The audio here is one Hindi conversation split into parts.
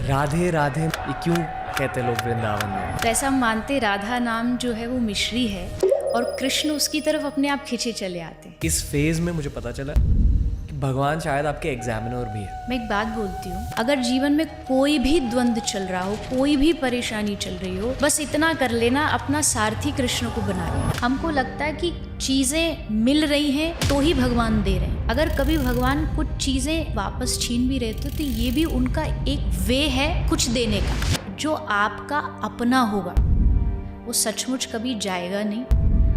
राधे राधे ये क्यों कहते लोग वृंदावन में? तो ऐसा हम मानते राधा नाम जो है वो मिश्री है और कृष्ण उसकी तरफ अपने आप खिंचे चले आते हैं। इस फेज में मुझे पता चला कि भगवान शायद आपके एग्जामिनर भी है। मैं एक बात बोलती हूँ, अगर जीवन में कोई भी द्वंद्व चल रहा हो, कोई भी परेशानी चल रही हो, बस इतना कर लेना, अपना सारथी कृष्ण को बना लेना। हमको लगता है कि चीजें मिल रही हैं तो ही भगवान दे रहे हैं। अगर कभी भगवान कुछ चीजें वापस छीन भी रहे तो ये भी उनका एक वे है कुछ देने का। जो आपका अपना होगा वो सचमुच कभी जाएगा नहीं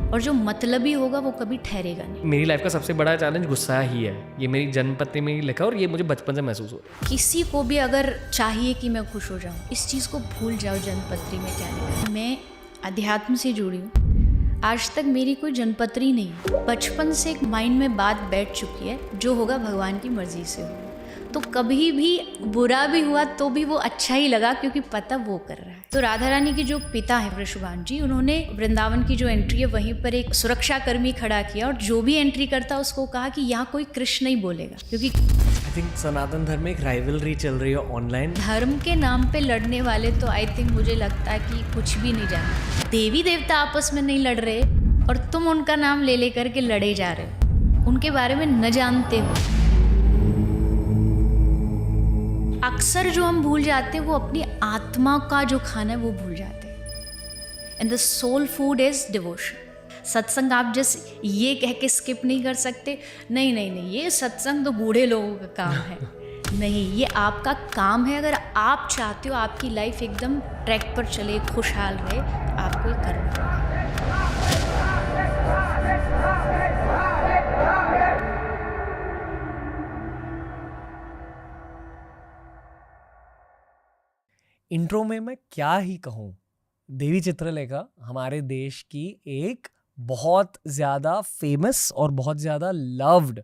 और जो मतलबी होगा वो कभी ठहरेगा नहीं। मेरी लाइफ का सबसे बड़ा चैलेंज गुस्सा ही है। ये मेरी जन्मपत्री में ही लिखा और ये मुझे बचपन से महसूस हो रहा है। किसी को भी अगर चाहिए कि मैं खुश हो जाऊं, इस चीज़ को भूल जाओ जन्मपत्री में क्या लिखा है। मैं अध्यात्म से जुड़ी हूँ, आज तक मेरी कोई जन्मपत्री नहीं। बचपन से एक माइंड में बात बैठ चुकी है, जो होगा भगवान की मर्जी से होगा। तो कभी भी बुरा भी हुआ तो भी वो अच्छा ही लगा, क्योंकि पता वो कर रहा है। तो राधा रानी के जो पिता है वृषभान जी, उन्होंने वृंदावन की जो एंट्री है वहीं पर एक सुरक्षा कर्मी खड़ा किया और जो भी एंट्री करता उसको कहा कि यहाँ कोई कृष्ण नहीं बोलेगा, क्योंकि आई थिंक सनातन धर्म में एक राइवलरी चल रही है ऑनलाइन। धर्म के नाम पे लड़ने वाले तो आई थिंक मुझे लगता है कि कुछ भी नहीं जानते। देवी देवता आपस में नहीं लड़ रहे और तुम उनका नाम ले लेकर के लड़े जा रहे हो, उनके बारे में न जानते हो। अक्सर जो हम भूल जाते हैं वो अपनी आत्मा का जो खाना है वो भूल जाते हैं। And the soul food is devotion. सत्संग आप जस्ट ये कह के स्किप नहीं कर सकते, नहीं नहीं नहीं ये सत्संग तो बूढ़े लोगों का काम है। नहीं, ये आपका काम है। अगर आप चाहते हो आपकी लाइफ एकदम ट्रैक पर चले, खुशहाल रहे, आपको ये करना होगा। इंट्रो में मैं क्या ही कहूँ, देवी चित्रलेखा हमारे देश की एक बहुत ज़्यादा फेमस और बहुत ज़्यादा लव्ड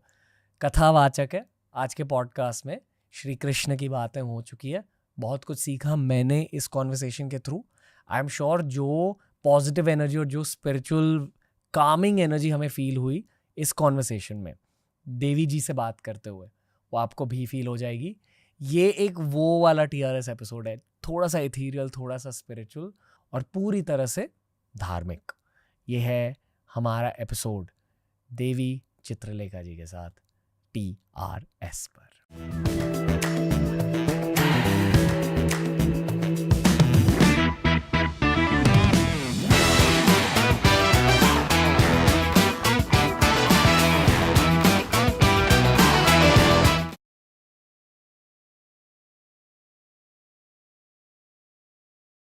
कथावाचक है। आज के पॉडकास्ट में श्री कृष्ण की बातें हो चुकी है, बहुत कुछ सीखा मैंने इस कॉन्वर्सेशन के थ्रू। आई एम श्योर जो पॉजिटिव एनर्जी और जो स्पिरिचुअल कामिंग एनर्जी हमें फील हुई इस कॉन्वर्सेशन में देवी जी से बात करते हुए, वो आपको भी फील हो जाएगी। ये एक वो वाला TRS एपिसोड है, थोड़ा सा इथीरियल, थोड़ा सा स्पिरिचुअल और पूरी तरह से धार्मिक। ये है हमारा एपिसोड देवी चित्रलेखा जी के साथ TRS पर।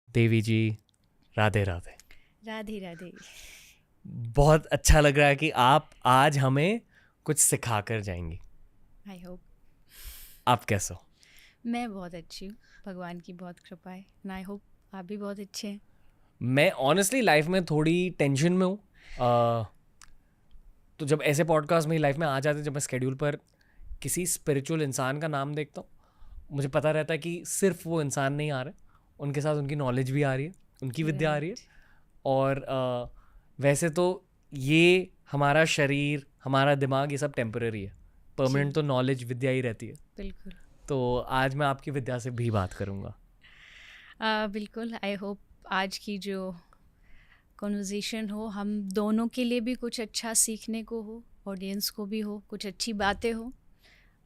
देवी जी राधे राधे। राधे राधे। बहुत अच्छा लग रहा है कि आप आज हमें कुछ सिखा कर जाएंगी। I hope. आप कैसे हो? मैं बहुत अच्छी हूँ, भगवान की बहुत कृपा है। एंड आई होप आप भी बहुत अच्छे हैं। मैं ऑनेस्टली लाइफ में थोड़ी टेंशन में हूँ। तो जब ऐसे पॉडकास्ट मेरी लाइफ में आ जाते, जब मैं स्केड्यूल पर किसी स्पिरिचुअल इंसान का नाम देखता हूँ, मुझे पता रहता है कि सिर्फ वो इंसान नहीं आ रहे, उनके साथ उनकी नॉलेज भी आ रही है, उनकी विद्या आ रही है। और वैसे तो ये हमारा शरीर, हमारा दिमाग, ये सब टेम्पररी है। परमानेंट तो नॉलेज, विद्या ही रहती है। बिल्कुल। तो आज मैं आपकी विद्या से भी बात करूँगा। बिल्कुल। आई होप आज की जो कॉन्वर्जेशन हो, हम दोनों के लिए भी कुछ अच्छा सीखने को हो, ऑडियंस को भी हो, कुछ अच्छी बातें हो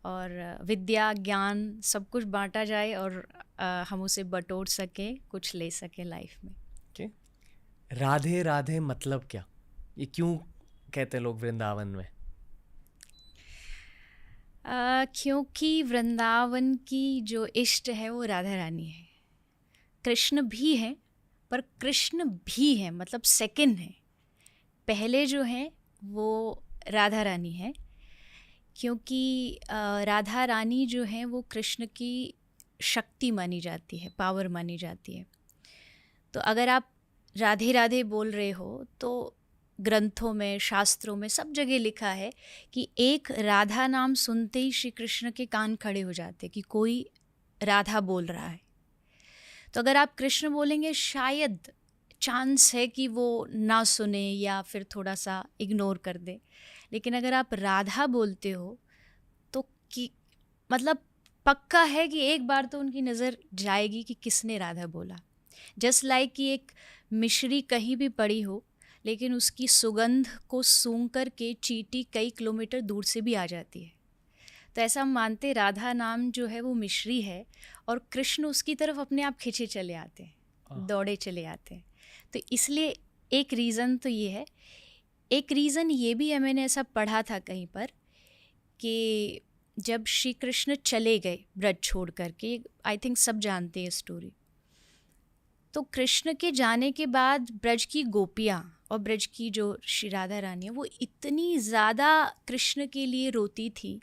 और विद्या ज्ञान सब कुछ बांटा जाए और हम उसे बटोर सकें, कुछ ले सकें लाइफ में। राधे राधे मतलब क्या? ये क्यों कहते लोग वृंदावन में? क्योंकि वृंदावन की जो इष्ट है वो राधा रानी है। कृष्ण भी है, पर कृष्ण भी है मतलब सेकंड है। पहले जो है वो राधा रानी है, क्योंकि राधा रानी जो है वो कृष्ण की शक्ति मानी जाती है, पावर मानी जाती है। तो अगर आप राधे राधे बोल रहे हो तो ग्रंथों में, शास्त्रों में, सब जगह लिखा है कि एक राधा नाम सुनते ही श्री कृष्ण के कान खड़े हो जाते कि कोई राधा बोल रहा है। तो अगर आप कृष्ण बोलेंगे शायद चांस है कि वो ना सुने या फिर थोड़ा सा इग्नोर कर दे, लेकिन अगर आप राधा बोलते हो तो कि मतलब पक्का है कि एक बार तो उनकी नज़र जाएगी कि किसने राधा बोला। जस्ट लाइक कि एक मिश्री कहीं भी पड़ी हो, लेकिन उसकी सुगंध को सूंघ कर के चींटी कई किलोमीटर दूर से भी आ जाती है। तो ऐसा हम मानते राधा नाम जो है वो मिश्री है, और कृष्ण उसकी तरफ अपने आप खिंचे चले आते हैं, दौड़े चले आते हैं। तो इसलिए एक रीज़न तो ये है। एक रीज़न ये भी है, मैंने ऐसा पढ़ा था कहीं पर, कि जब श्री कृष्ण चले गए ब्रज छोड़ करके, आई थिंक सब जानते हैं स्टोरी, तो कृष्ण के जाने के बाद ब्रज की गोपियाँ और ब्रज की जो श्री राधा रानी है वो इतनी ज़्यादा कृष्ण के लिए रोती थी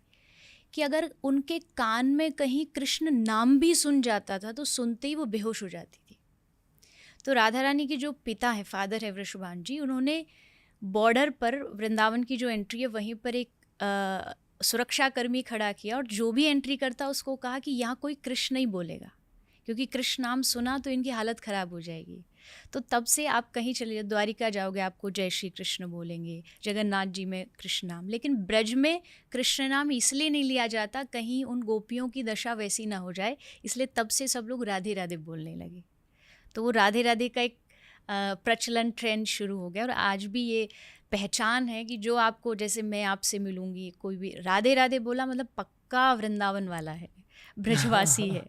कि अगर उनके कान में कहीं कृष्ण नाम भी सुन जाता था तो सुनते ही वो बेहोश हो जाती थी। तो राधा रानी के जो पिता हैं, फादर है वृषभान जी, उन्होंने बॉर्डर पर वृंदावन की जो एंट्री है वहीं पर एक सुरक्षा कर्मी खड़ा किया, और जो भी एंट्री करता उसको कहा कि यहाँ कोई कृष्ण नहीं बोलेगा, क्योंकि कृष्ण नाम सुना तो इनकी हालत ख़राब हो जाएगी। तो तब से आप कहीं चले जाओ, द्वारिका जाओगे आपको जय श्री कृष्ण बोलेंगे, जगन्नाथ जी में कृष्ण नाम। लेकिन ब्रज में कृष्ण नाम इसलिए नहीं लिया जाता कहीं उन गोपियों की दशा वैसी ना हो जाए, इसलिए तब से सब लोग राधे राधे बोलने लगे। तो वो राधे राधे का एक प्रचलन ट्रेंड शुरू हो गया, और आज भी ये पहचान है कि जो आपको, जैसे मैं आपसे मिलूँगी, कोई भी राधे राधे बोला मतलब पक्का वृंदावन वाला है, ब्रजवासी है।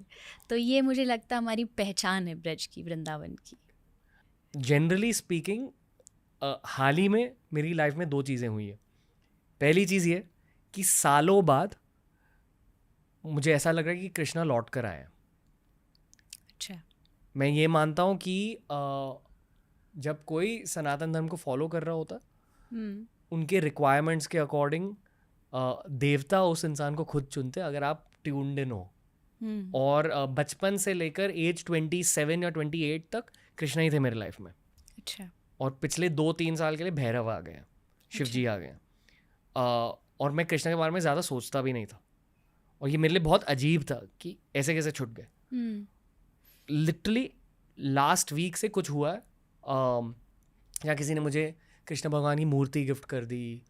तो ये मुझे लगता है हमारी पहचान है ब्रज की, वृंदावन की। जनरली स्पीकिंग हाल ही में मेरी लाइफ में 2 चीज़ें हुई हैं। पहली चीज़ ये कि सालों बाद मुझे ऐसा लग रहा है कि कृष्णा लौट कर आए हैं। अच्छा। मैं ये मानता हूँ कि जब कोई सनातन धर्म को फॉलो कर रहा होता, उनके रिक्वायरमेंट्स के अकॉर्डिंग देवता उस इंसान को खुद चुनते अगर आप ट्यून्ड इन हो। और बचपन से लेकर एज 27 या 28 तक कृष्णा ही थे मेरे लाइफ में। अच्छा। और पिछले 2-3 साल के लिए भैरव आ गए, शिव जी आ गए। और मैं कृष्णा के बारे में ज़्यादा सोचता भी नहीं था, और ये मेरे लिए बहुत अजीब था कि ऐसे कैसे छूट गए। लिटरली लास्ट वीक से कुछ हुआ है, या किसी ने मुझे कृष्ण भगवान की मूर्ति गिफ्ट कर दी,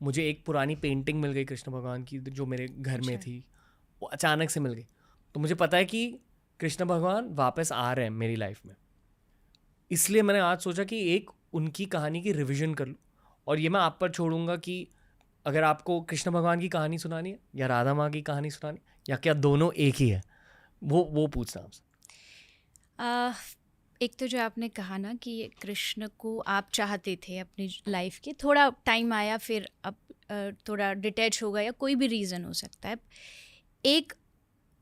मुझे एक पुरानी पेंटिंग मिल गई कृष्ण भगवान की जो मेरे घर में थी, वो अचानक से मिल गई। तो मुझे पता है कि कृष्ण भगवान वापस आ रहे हैं मेरी लाइफ में, इसलिए मैंने आज सोचा कि एक उनकी कहानी की रिवीजन कर लूँ। और ये मैं आप पर छोड़ूंगा कि अगर आपको कृष्ण भगवान की कहानी सुनानी है या राधा माँ की कहानी सुनानी, या क्या दोनों एक ही है, वो पूछना आपसे। एक तो जो आपने कहा ना कि कृष्ण को आप चाहते थे अपनी लाइफ के, थोड़ा टाइम आया फिर अब थोड़ा डिटैच हो गया, या कोई भी रीज़न हो सकता है। एक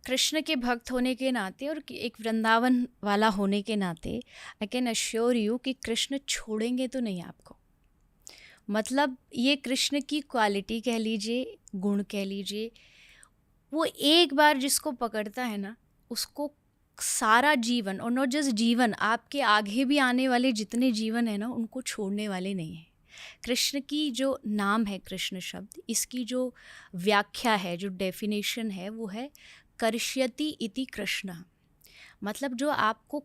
कृष्ण के भक्त होने के नाते और एक वृंदावन वाला होने के नाते आई कैन अश्योर यू कि कृष्ण छोड़ेंगे तो नहीं आपको। मतलब ये कृष्ण की क्वालिटी कह लीजिए, गुण कह लीजिए, वो एक बार जिसको पकड़ता है ना उसको सारा जीवन, और नॉट जस्ट जीवन, आपके आगे भी आने वाले जितने जीवन है ना उनको छोड़ने वाले नहीं हैं। कृष्ण की जो नाम है, कृष्ण शब्द, इसकी जो व्याख्या है, जो डेफिनेशन है, वो है कर्ष्यति इति कृष्ण। मतलब जो आपको,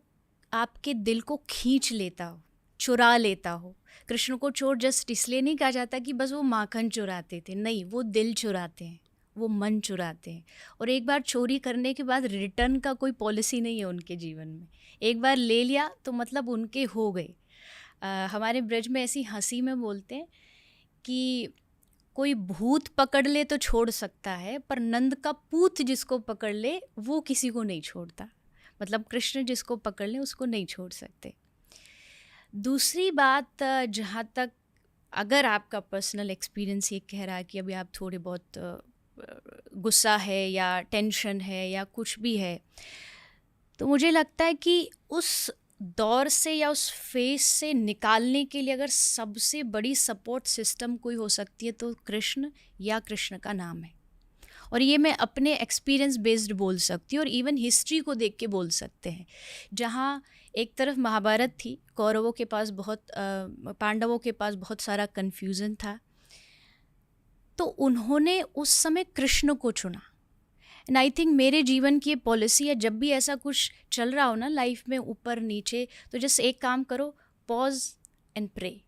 आपके दिल को खींच लेता हो, चुरा लेता हो। कृष्ण को चोर जस्ट इसलिए नहीं कहा जाता कि बस वो माखन चुराते थे, नहीं, वो दिल चुराते हैं, वो मन चुराते हैं। और एक बार चोरी करने के बाद रिटर्न का कोई पॉलिसी नहीं है उनके जीवन में। एक बार ले लिया तो मतलब उनके हो गए। हमारे ब्रज में ऐसी हंसी में बोलते हैं कि कोई भूत पकड़ ले तो छोड़ सकता है, पर नंद का पूत जिसको पकड़ ले वो किसी को नहीं छोड़ता। मतलब कृष्ण जिसको पकड़ ले उसको नहीं छोड़ सकते। दूसरी बात, जहाँ तक अगर आपका पर्सनल एक्सपीरियंस ये कह रहा है कि अभी आप थोड़े बहुत गुस्सा है या टेंशन है या कुछ भी है, तो मुझे लगता है कि उस दौर से या उस फेस से निकालने के लिए अगर सबसे बड़ी सपोर्ट सिस्टम कोई हो सकती है तो कृष्ण या कृष्ण का नाम है। और ये मैं अपने एक्सपीरियंस बेस्ड बोल सकती हूँ, और इवन हिस्ट्री को देख के बोल सकते हैं। जहाँ एक तरफ महाभारत थी, कौरवों के पास बहुत, पांडवों के पास बहुत सारा कन्फ्यूज़न था, तो उन्होंने उस समय कृष्ण को चुना। एंड आई थिंक मेरे जीवन की ये पॉलिसी है, जब भी ऐसा कुछ चल रहा हो ना लाइफ में ऊपर नीचे, तो जस्ट एक काम करो, पॉज एंड प्रे।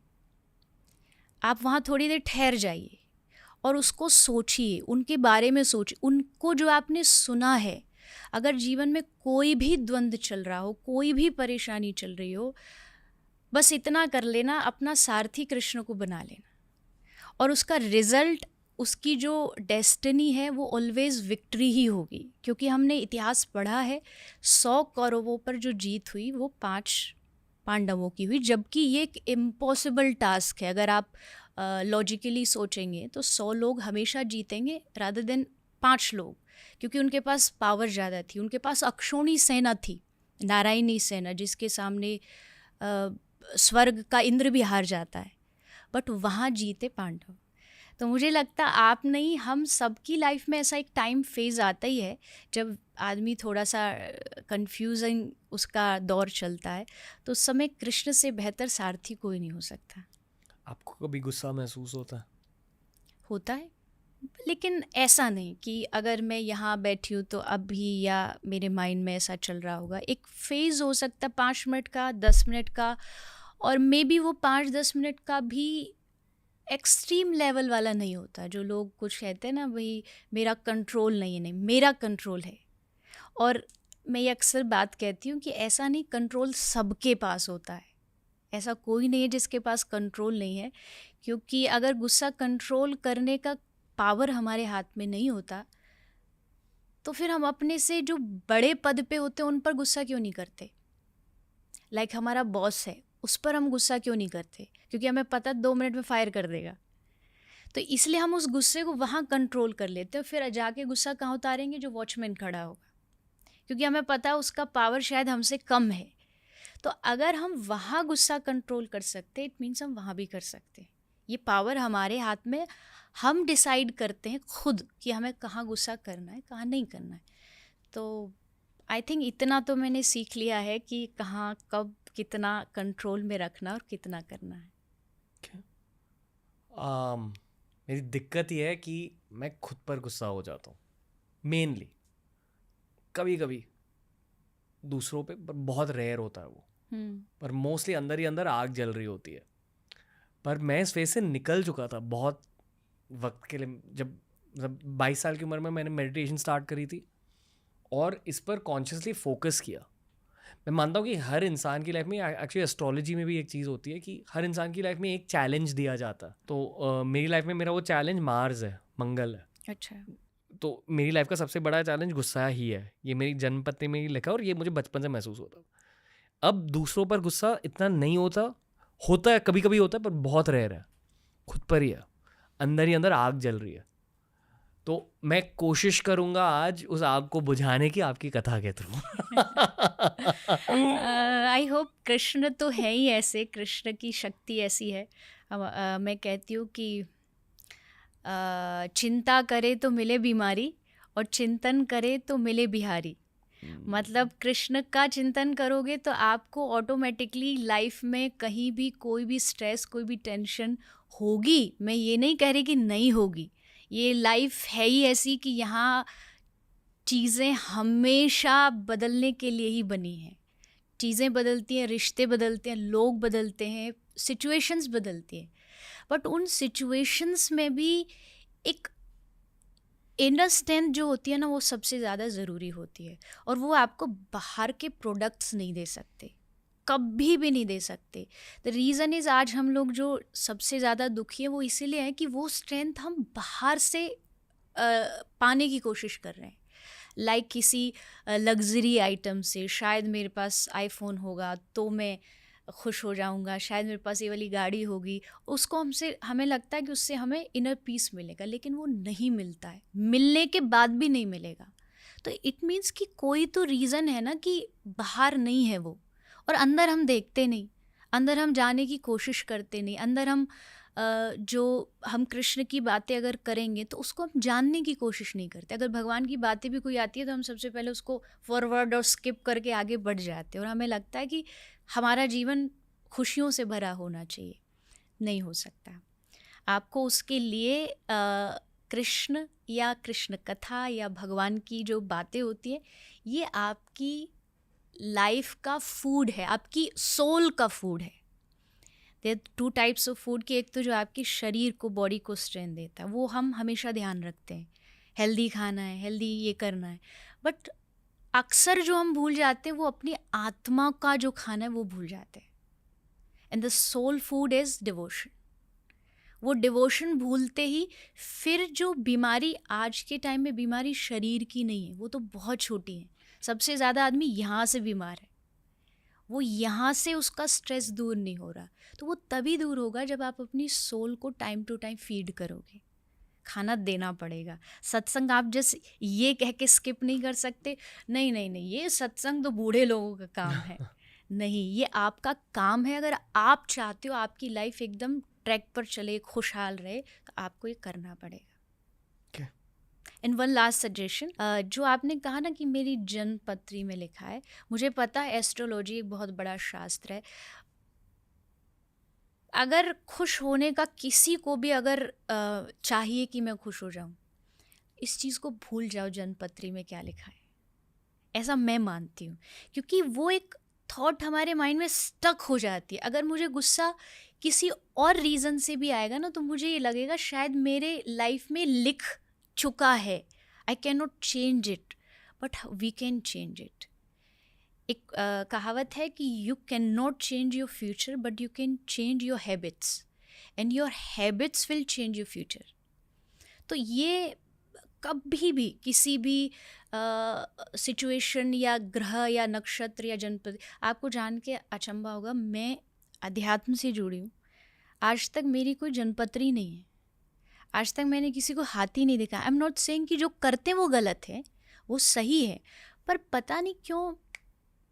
आप वहाँ थोड़ी देर ठहर जाइए और उसको सोचिए, उनके बारे में सोचिए, उनको जो आपने सुना है। अगर जीवन में कोई भी द्वंद्व चल रहा हो, कोई भी परेशानी चल रही हो, बस इतना कर लेना, अपना सारथी कृष्ण को बना लेना, और उसका रिजल्ट, उसकी जो डेस्टिनी है वो ऑलवेज विक्ट्री ही होगी। क्योंकि हमने इतिहास पढ़ा है, 100 कौरवों पर जो जीत हुई वो 5 पांडवों की हुई, जबकि ये एक इम्पॉसिबल टास्क है। अगर आप लॉजिकली सोचेंगे तो 100 लोग हमेशा जीतेंगे रादर देन 5 लोग, क्योंकि उनके पास पावर ज़्यादा थी, उनके पास अक्षौणी सेना थी, नारायणी सेना, जिसके सामने स्वर्ग का इंद्र भी हार जाता है, बट वहाँ जीते पांडव। तो मुझे लगता आप नहीं, हम सबकी लाइफ में ऐसा एक टाइम फेज़ आता ही है जब आदमी थोड़ा सा कंफ्यूजिंग उसका दौर चलता है, तो उस समय कृष्ण से बेहतर सारथी कोई नहीं हो सकता। आपको कभी गुस्सा महसूस होता है, लेकिन ऐसा नहीं कि अगर मैं यहाँ बैठी हूँ तो अभी या मेरे माइंड में ऐसा चल रहा होगा। एक फेज़ हो सकता है 5 मिनट का, 10 मिनट का, और मे बी वो 5-10 मिनट का भी एक्सट्रीम लेवल वाला नहीं होता। जो लोग कुछ कहते हैं ना, भाई मेरा कंट्रोल नहीं है, नहीं मेरा कंट्रोल है। और मैं ये अक्सर बात कहती हूँ कि ऐसा नहीं, कंट्रोल सबके पास होता है, ऐसा कोई नहीं है जिसके पास कंट्रोल नहीं है। क्योंकि अगर गुस्सा कंट्रोल करने का पावर हमारे हाथ में नहीं होता, तो फिर हम अपने से जो बड़े पद पे होते हैं उन पर गुस्सा क्यों नहीं करते। लाइक हमारा बॉस है, उस पर हम गुस्सा क्यों नहीं करते, क्योंकि हमें पता 2 मिनट में फायर कर देगा। तो इसलिए हम उस गुस्से को वहाँ कंट्रोल कर लेते हैं, फिर जाके गुस्सा कहाँ उतारेंगे, जो वॉचमैन खड़ा होगा, क्योंकि हमें पता है उसका पावर शायद हमसे कम है। तो अगर हम वहाँ गुस्सा कंट्रोल कर सकते, इट मीन्स हम वहाँ भी कर सकते। ये पावर हमारे हाथ में, हम डिसाइड करते हैं खुद कि हमें कहाँ गुस्सा करना है, कहाँ नहीं करना है। तो आई थिंक इतना तो मैंने सीख लिया है कि कहाँ कब कितना कंट्रोल में रखना और कितना करना है। मेरी दिक्कत ये है कि मैं खुद पर गुस्सा हो जाता हूँ मेनली, कभी कभी दूसरों पे, पर बहुत रेयर होता है वो। पर मोस्टली अंदर ही अंदर आग जल रही होती है। पर मैं इस फेज से निकल चुका था बहुत वक्त के लिए। जब 22 साल की उम्र में मैंने मेडिटेशन स्टार्ट करी थी और इस पर कॉन्शियसली फोकस किया। मैं मानता हूँ कि हर इंसान की लाइफ में, एक्चुअली एस्ट्रोलॉजी में भी एक चीज़ होती है कि हर इंसान की लाइफ में एक चैलेंज दिया जाता है। तो मेरी लाइफ में मेरा वो चैलेंज मार्स है, मंगल है। अच्छा। तो मेरी लाइफ का सबसे बड़ा चैलेंज गुस्सा ही है। ये मेरी जन्म पत्री में ही लिखा है और ये मुझे बचपन से महसूस होता है। अब दूसरों पर गुस्सा इतना नहीं होता है, कभी कभी होता है, पर बहुत रेयर है। खुद पर ही है, अंदर ही अंदर आग जल रही है। तो मैं कोशिश करूंगा आज उस आग को बुझाने की आपकी कथा के थ्रू। आई होप, कृष्ण तो है ही ऐसे, कृष्ण की शक्ति ऐसी है। मैं कहती हूँ कि चिंता करे तो मिले बीमारी, और चिंतन करे तो मिले बिहारी। मतलब कृष्ण का चिंतन करोगे तो आपको ऑटोमेटिकली लाइफ में कहीं भी कोई भी स्ट्रेस, कोई भी टेंशन होगी। मैं ये नहीं कह रही कि नहीं होगी, ये लाइफ है ही ऐसी कि यहाँ चीज़ें हमेशा बदलने के लिए ही बनी हैं। चीज़ें बदलती हैं, रिश्ते बदलते हैं, लोग बदलते हैं, सिचुएशंस बदलती हैं, बट उन सिचुएशंस में भी एक इनर स्ट्रेंथ जो होती है ना, वो सबसे ज़्यादा ज़रूरी होती है। और वो आपको बाहर के प्रोडक्ट्स नहीं दे सकते, कभी भी नहीं दे सकते। द रीज़न इज़, आज हम लोग जो सबसे ज़्यादा दुखी हैं वो इसीलिए है कि वो स्ट्रेंथ हम बाहर से पाने की कोशिश कर रहे हैं। लाइक किसी लग्जरी आइटम से, शायद मेरे पास आईफोन होगा तो मैं खुश हो जाऊंगा, शायद मेरे पास ये वाली गाड़ी होगी, उसको हमें लगता है कि उससे हमें इनर पीस मिलेगा, लेकिन वो नहीं मिलता है, मिलने के बाद भी नहीं मिलेगा। तो इट मीन्स कि कोई तो रीज़न है ना कि बाहर नहीं है वो, और अंदर हम देखते नहीं, अंदर हम जाने की कोशिश करते नहीं, अंदर हम जो हम कृष्ण की बातें अगर करेंगे तो उसको हम जानने की कोशिश नहीं करते। अगर भगवान की बातें भी कोई आती है तो हम सबसे पहले उसको फॉरवर्ड और स्किप करके आगे बढ़ जाते हैं, और हमें लगता है कि हमारा जीवन खुशियों से भरा होना चाहिए। नहीं हो सकता। आपको उसके लिए कृष्ण या कृष्ण कथा या भगवान की जो बातें होती हैं, ये आपकी लाइफ का फूड है, आपकी सोल का फूड है। देयर 2 टाइप्स ऑफ फूड कि एक तो जो आपके शरीर को, बॉडी को स्ट्रेंथ देता है, वो हम हमेशा ध्यान रखते हैं, हेल्दी खाना है, हेल्दी ये करना है, बट अक्सर जो हम भूल जाते हैं वो अपनी आत्मा का जो खाना है वो भूल जाते हैं. And the soul food is devotion. वो डिवोशन भूलते ही फिर जो बीमारी, आज के टाइम में बीमारी शरीर की नहीं है, वो तो बहुत छोटी है. सबसे ज़्यादा आदमी यहाँ से बीमार है, वो यहाँ से उसका स्ट्रेस दूर नहीं हो रहा. तो वो तभी दूर होगा जब आप अपनी सोल को टाइम टू टाइम फीड करोगे. खाना देना पड़ेगा. सत्संग आप जस्ट ये कह के स्किप नहीं कर सकते, नहीं नहीं नहीं ये सत्संग तो बूढ़े लोगों का काम है. नहीं, ये आपका काम है. अगर आप चाहते हो आपकी लाइफ एकदम ट्रैक पर चले, खुशहाल रहे, तो आपको ये करना पड़ेगा. एंड वन लास्ट सजेशन, जो आपने कहा ना कि मेरी जन्म पत्री में लिखा है, मुझे पता है एस्ट्रोलॉजी एक बहुत बड़ा शास्त्र है. अगर खुश होने का किसी को भी अगर चाहिए कि मैं खुश हो जाऊं, इस चीज़ को भूल जाओ जन्म पत्री में क्या लिखा है. ऐसा मैं मानती हूँ, क्योंकि वो एक थॉट हमारे माइंड में स्टक हो जाती है. अगर मुझे गुस्सा किसी और रीज़न से भी आएगा ना, तो मुझे ये लगेगा शायद मेरे लाइफ में लिख चुका है, I can not change it, but we can change it. एक कहावत है कि you can not change your future but you can change your habits, and your habits will change your future. तो ये कभी भी किसी भी सिचुएशन या ग्रह या नक्षत्र या जनपद, आपको जान के अचंभा होगा, मैं अध्यात्म से जुड़ी हूँ, आज तक मेरी कोई जनपत्री नहीं है, आज तक मैंने किसी को हाथी नहीं देखा. आई एम नॉट सेइंग कि जो करते हैं वो गलत है, वो सही है, पर पता नहीं क्यों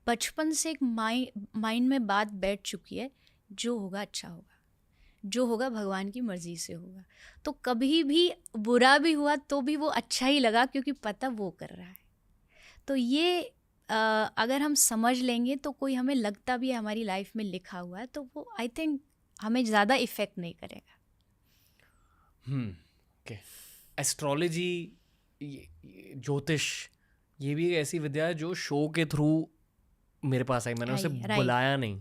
बचपन से एक माइंड में बात बैठ चुकी है, जो होगा अच्छा होगा, जो होगा भगवान की मर्जी से होगा. तो कभी भी बुरा भी हुआ तो भी वो अच्छा ही लगा, क्योंकि पता वो कर रहा है. तो ये अगर हम समझ लेंगे तो कोई हमें लगता भी है हमारी लाइफ में लिखा हुआ है, तो वो आई थिंक हमें ज़्यादा इफ़ेक्ट नहीं करेगा. ओके. एस्ट्रोलॉजी, ज्योतिष, ये भी एक ऐसी विद्या है जो शो के थ्रू मेरे पास आई. मैंने उसे बुलाया नहीं,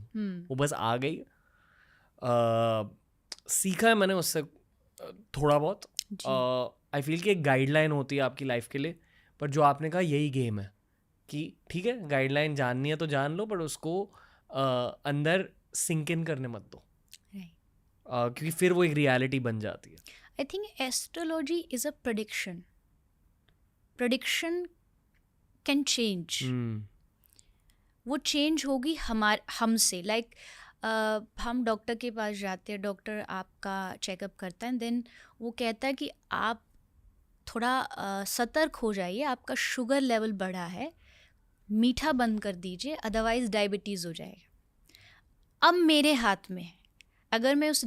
वो बस आ गई. सीखा है मैंने उससे थोड़ा बहुत. आई फील कि एक गाइडलाइन होती है आपकी लाइफ के लिए, पर जो आपने कहा यही गेम है कि ठीक है गाइडलाइन जाननी है तो जान लो, पर उसको अंदर सिंक इन करने मत दो, क्योंकि फिर वो एक रियलिटी बन जाती है. I think astrology is a prediction. Prediction can change. वो चेंज होगी हमसे. लाइक हम डॉक्टर के पास जाते हैं, डॉक्टर आपका चेकअप करता है, देन वो कहता है कि आप थोड़ा सतर्क हो जाइए, आपका शुगर लेवल बढ़ा है, मीठा बंद कर दीजिए, अदरवाइज़ डायबिटीज़ हो जाएगा. अब मेरे हाथ में है, अगर मैं उस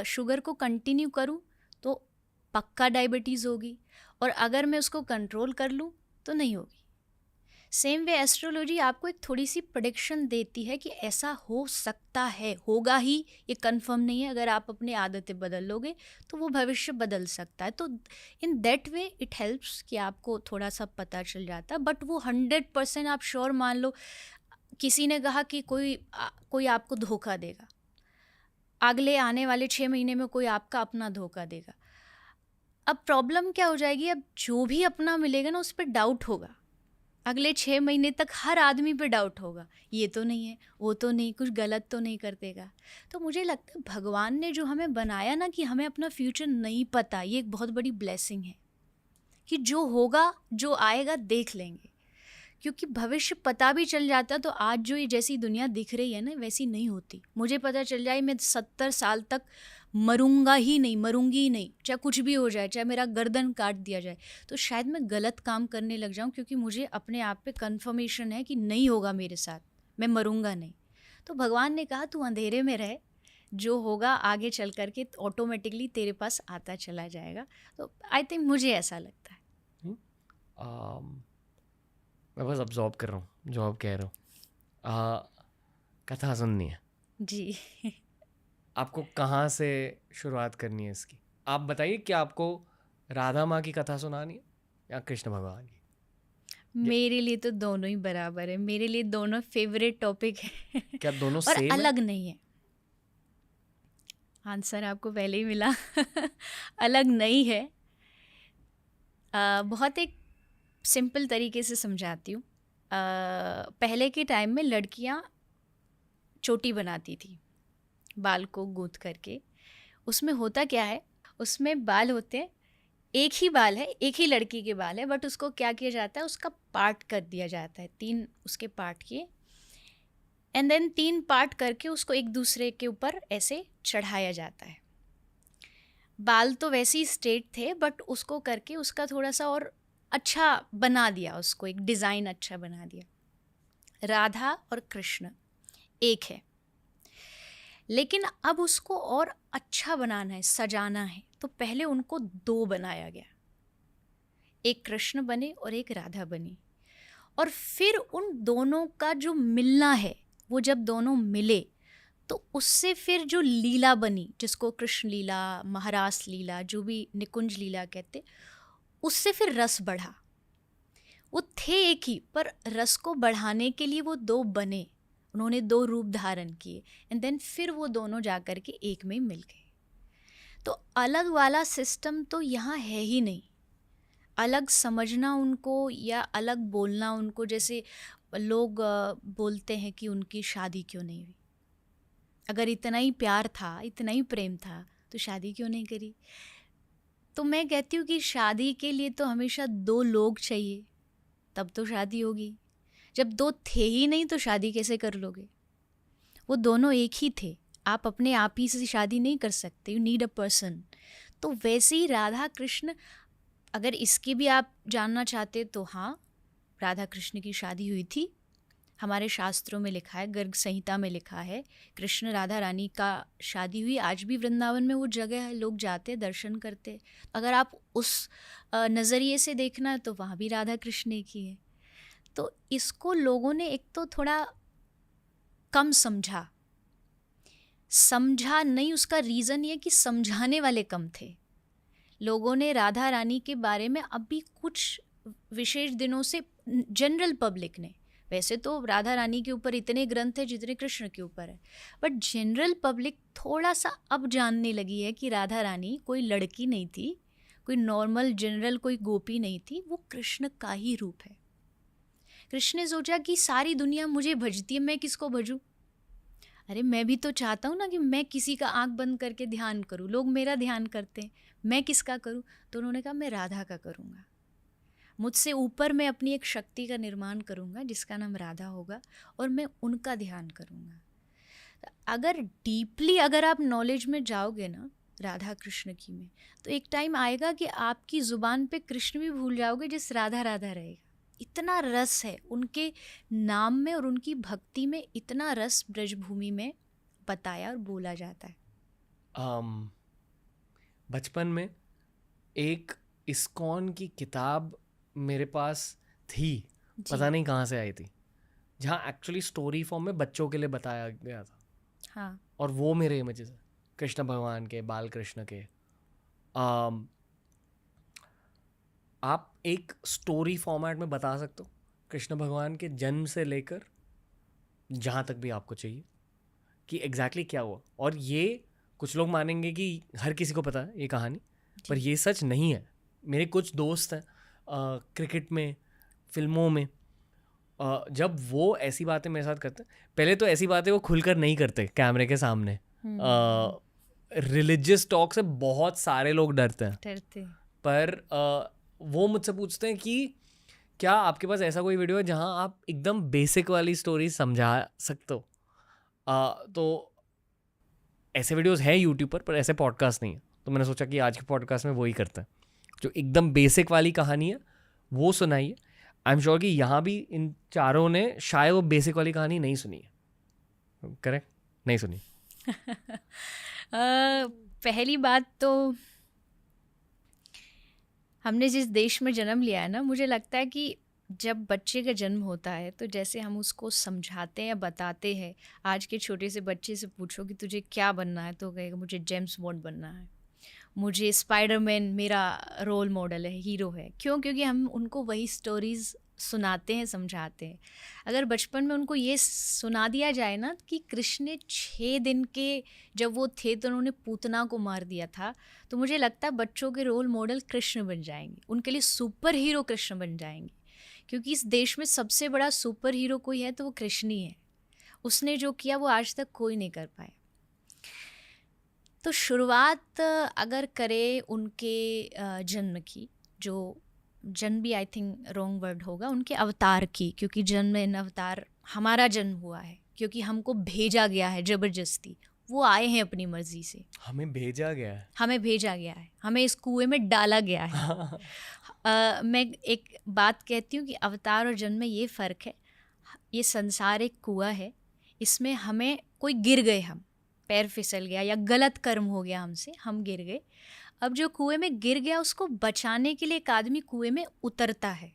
शुगर को कंटिन्यू करूं तो पक्का डायबिटीज़ होगी, और अगर मैं उसको कंट्रोल कर लूं तो नहीं होगी. सेम वे एस्ट्रोलॉजी आपको एक थोड़ी सी प्रेडिक्शन देती है कि ऐसा हो सकता है, होगा ही, ये कंफर्म नहीं है. अगर आप अपनी आदतें बदल लोगे तो वो भविष्य बदल सकता है. तो in that way it helps कि आपको थोड़ा सा पता चल जाता है. बट वो 100% आप श्योर मान लो, किसी ने कहा कि कोई आपको धोखा देगा, अगले आने वाले 6 महीने में कोई आपका अपना धोखा देगा. अब प्रॉब्लम क्या हो जाएगी, अब जो भी अपना मिलेगा ना उस पर डाउट होगा. अगले 6 महीने तक हर आदमी पे डाउट होगा, ये तो नहीं है, वो तो नहीं, कुछ गलत तो नहीं कर देगा. तो मुझे लगता है भगवान ने जो हमें बनाया ना, कि हमें अपना फ्यूचर नहीं पता, ये एक बहुत बड़ी ब्लेसिंग है. कि जो होगा, जो आएगा देख लेंगे. क्योंकि भविष्य पता भी चल जाता तो आज जो ये जैसी दुनिया दिख रही है ना, वैसी नहीं होती. मुझे पता चल जाए मैं 70 साल तक मरूंगी ही नहीं, चाहे कुछ भी हो जाए, चाहे मेरा गर्दन काट दिया जाए, तो शायद मैं गलत काम करने लग जाऊं, क्योंकि मुझे अपने आप पे कंफर्मेशन है कि नहीं होगा मेरे साथ, मैं मरूंगा नहीं. तो भगवान ने कहा तू अंधेरे में रह, जो होगा आगे चल करके ऑटोमेटिकली तेरे पास आता चला जाएगा. तो आई थिंक मुझे ऐसा लगता है. मैं बस अब्जॉर्ब कर रहा हूँ जो आप कह रहे हो. कथा सुननी है जी. आपको कहाँ से शुरुआत करनी है इसकी? आप बताइए कि आपको राधा माँ की कथा सुनानी है या कृष्ण भगवान की? मेरे लिए तो दोनों ही बराबर है, मेरे लिए दोनों फेवरेट टॉपिक है. क्या दोनों और सेम अलग नहीं है. आंसर आपको पहले ही मिला। अलग नहीं है। बहुत एक सिंपल तरीके से समझाती हूँ। पहले के टाइम में लड़कियाँ चोटी बनाती थी बाल को गूंथ करके। उसमें होता क्या है, उसमें बाल होते हैं, एक ही बाल है, एक ही लड़की के बाल है, बट उसको क्या किया जाता है, उसका पार्ट कर दिया जाता है, 3 उसके पार्ट किए, एंड देन 3 पार्ट करके उसको एक दूसरे के ऊपर ऐसे चढ़ाया जाता है। बाल तो वैसे ही स्ट्रेट थे, बट उसको करके उसका थोड़ा सा और अच्छा बना दिया, उसको एक डिज़ाइन अच्छा बना दिया। राधा और कृष्ण एक है, लेकिन अब उसको और अच्छा बनाना है, सजाना है, तो पहले उनको 2 बनाया गया। एक कृष्ण बने और एक राधा बनी, और फिर उन दोनों का जो मिलना है, वो जब दोनों मिले तो उससे फिर जो लीला बनी, जिसको कृष्ण लीला, महारास लीला, जो भी निकुंज लीला कहते, उससे फिर रस बढ़ा। वो थे एक ही, पर रस को बढ़ाने के लिए वो 2 बने, उन्होंने 2 रूप धारण किए, एंड देन फिर वो दोनों जाकर के एक में मिल गए। तो अलग वाला सिस्टम तो यहाँ है ही नहीं। अलग समझना उनको या अलग बोलना उनको, जैसे लोग बोलते हैं कि उनकी शादी क्यों नहीं हुई। अगर इतना ही प्यार था, इतना ही प्रेम था, तो शादी क्यों नहीं करी? तो मैं कहती हूँ कि शादी के लिए तो हमेशा 2 लोग चाहिए, तब तो शादी होगी। जब 2 थे ही नहीं तो शादी कैसे कर लोगे? वो दोनों एक ही थे, आप अपने आप ही से शादी नहीं कर सकते, यू नीड अ पर्सन। तो वैसे ही राधा कृष्ण, अगर इसकी भी आप जानना चाहते तो हाँ, राधा कृष्ण की शादी हुई थी, हमारे शास्त्रों में लिखा है, गर्ग संहिता में लिखा है, कृष्ण राधा रानी का शादी हुई। आज भी वृंदावन में वो जगह है, लोग जाते दर्शन करते। अगर आप उस नज़रिए से देखना है तो वहाँ भी राधा कृष्ण की है। तो इसको लोगों ने एक तो थोड़ा कम समझा नहीं, उसका रीज़न ये कि समझाने वाले कम थे। लोगों ने राधा रानी के बारे में अभी कुछ विशेष दिनों से, जनरल पब्लिक ने, वैसे तो राधा रानी के ऊपर इतने ग्रंथ हैं जितने कृष्ण के ऊपर है, बट जनरल पब्लिक थोड़ा सा अब जानने लगी है कि राधा रानी कोई लड़की नहीं थी, कोई नॉर्मल जनरल कोई गोपी नहीं थी, वो कृष्ण का ही रूप है। कृष्ण ने सोचा कि सारी दुनिया मुझे भजती है, मैं किसको भजूं? अरे मैं भी तो चाहता हूँ ना कि मैं किसी का आंख बंद करके ध्यान करूँ, लोग मेरा ध्यान करते हैं, मैं किसका करूँ? तो उन्होंने कहा मैं राधा का करूँगा, मुझसे ऊपर मैं अपनी एक शक्ति का निर्माण करूँगा जिसका नाम राधा होगा, और मैं उनका ध्यान करूँगा। अगर डीपली अगर आप नॉलेज में जाओगे ना राधा कृष्ण की में, तो एक टाइम आएगा कि आपकी ज़ुबान पे कृष्ण भी भूल जाओगे, जिस राधा राधा रहेगा। इतना रस है उनके नाम में, और उनकी भक्ति में इतना रस ब्रजभूमि में बताया और बोला जाता है। बचपन में एक इस्कॉन की किताब मेरे पास थी, पता नहीं कहाँ से आई थी, जहाँ एक्चुअली स्टोरी फॉर्म में बच्चों के लिए बताया गया था। हाँ, और वो मेरे इमेजेस है कृष्ण भगवान के, बाल कृष्ण के। आप एक स्टोरी फॉर्मेट में बता सकते हो कृष्ण भगवान के जन्म से लेकर जहाँ तक भी आपको चाहिए कि एग्जैक्टली क्या हुआ? और ये कुछ लोग मानेंगे कि हर किसी को पता है ये कहानी, पर ये सच नहीं है। मेरे कुछ दोस्त हैं क्रिकेट में, फिल्मों में, जब वो ऐसी बातें मेरे साथ करते हैं, पहले तो ऐसी बातें वो खुलकर नहीं करते कैमरे के सामने। रिलीजियस टॉक से बहुत सारे लोग डरते हैं, पर वो मुझसे पूछते हैं कि क्या आपके पास ऐसा कोई वीडियो है जहां आप एकदम बेसिक वाली स्टोरी समझा सकते हो? तो ऐसे वीडियोस हैं यूट्यूब पर ऐसे पॉडकास्ट नहीं है, तो मैंने सोचा कि आज के पॉडकास्ट में वही करते हैं, जो एकदम बेसिक वाली कहानी है वो सुनाइए। आई एम श्योर कि यहाँ भी इन चारों ने शायद वो बेसिक वाली कहानी नहीं सुनी है, करेक्ट? नहीं सुनी। पहली बात तो हमने जिस देश में जन्म लिया है ना, मुझे लगता है कि जब बच्चे का जन्म होता है तो जैसे हम उसको समझाते हैं, बताते हैं। आज के छोटे से बच्चे से पूछो कि तुझे क्या बनना है, तो कहेगा मुझे जेम्स बॉन्ड बनना है, मुझे स्पाइडरमैन मेरा रोल मॉडल है, हीरो है। क्यों? क्योंकि हम उनको वही स्टोरीज़ सुनाते हैं, समझाते हैं। अगर बचपन में उनको ये सुना दिया जाए ना कि कृष्ण ने 6 दिन के जब वो थे तो उन्होंने पूतना को मार दिया था, तो मुझे लगता है बच्चों के रोल मॉडल कृष्ण बन जाएंगे, उनके लिए सुपर हीरो कृष्ण बन जाएंगे। क्योंकि इस देश में सबसे बड़ा सुपर हीरो कोई है तो वो कृष्ण ही है। उसने जो किया वो आज तक कोई नहीं कर पाया। तो शुरुआत अगर करें उनके जन्म की, जो जन्म भी आई थिंक रॉन्ग वर्ड होगा, उनके अवतार की, क्योंकि जन्म इन अवतार हमारा जन्म हुआ है क्योंकि हमको भेजा गया है ज़बरदस्ती। वो आए हैं अपनी मर्जी से, हमें भेजा गया है, हमें भेजा गया है, हमें इस कुएं में डाला गया है। मैं एक बात कहती हूँ कि अवतार और जन्म में ये फ़र्क है। ये संसार एक कुआं है, इसमें हमें कोई गिर गए, हम पैर फिसल गया या गलत कर्म हो गया हमसे, हम गिर गए। अब जो कुएं में गिर गया उसको बचाने के लिए एक आदमी कुएं में उतरता है।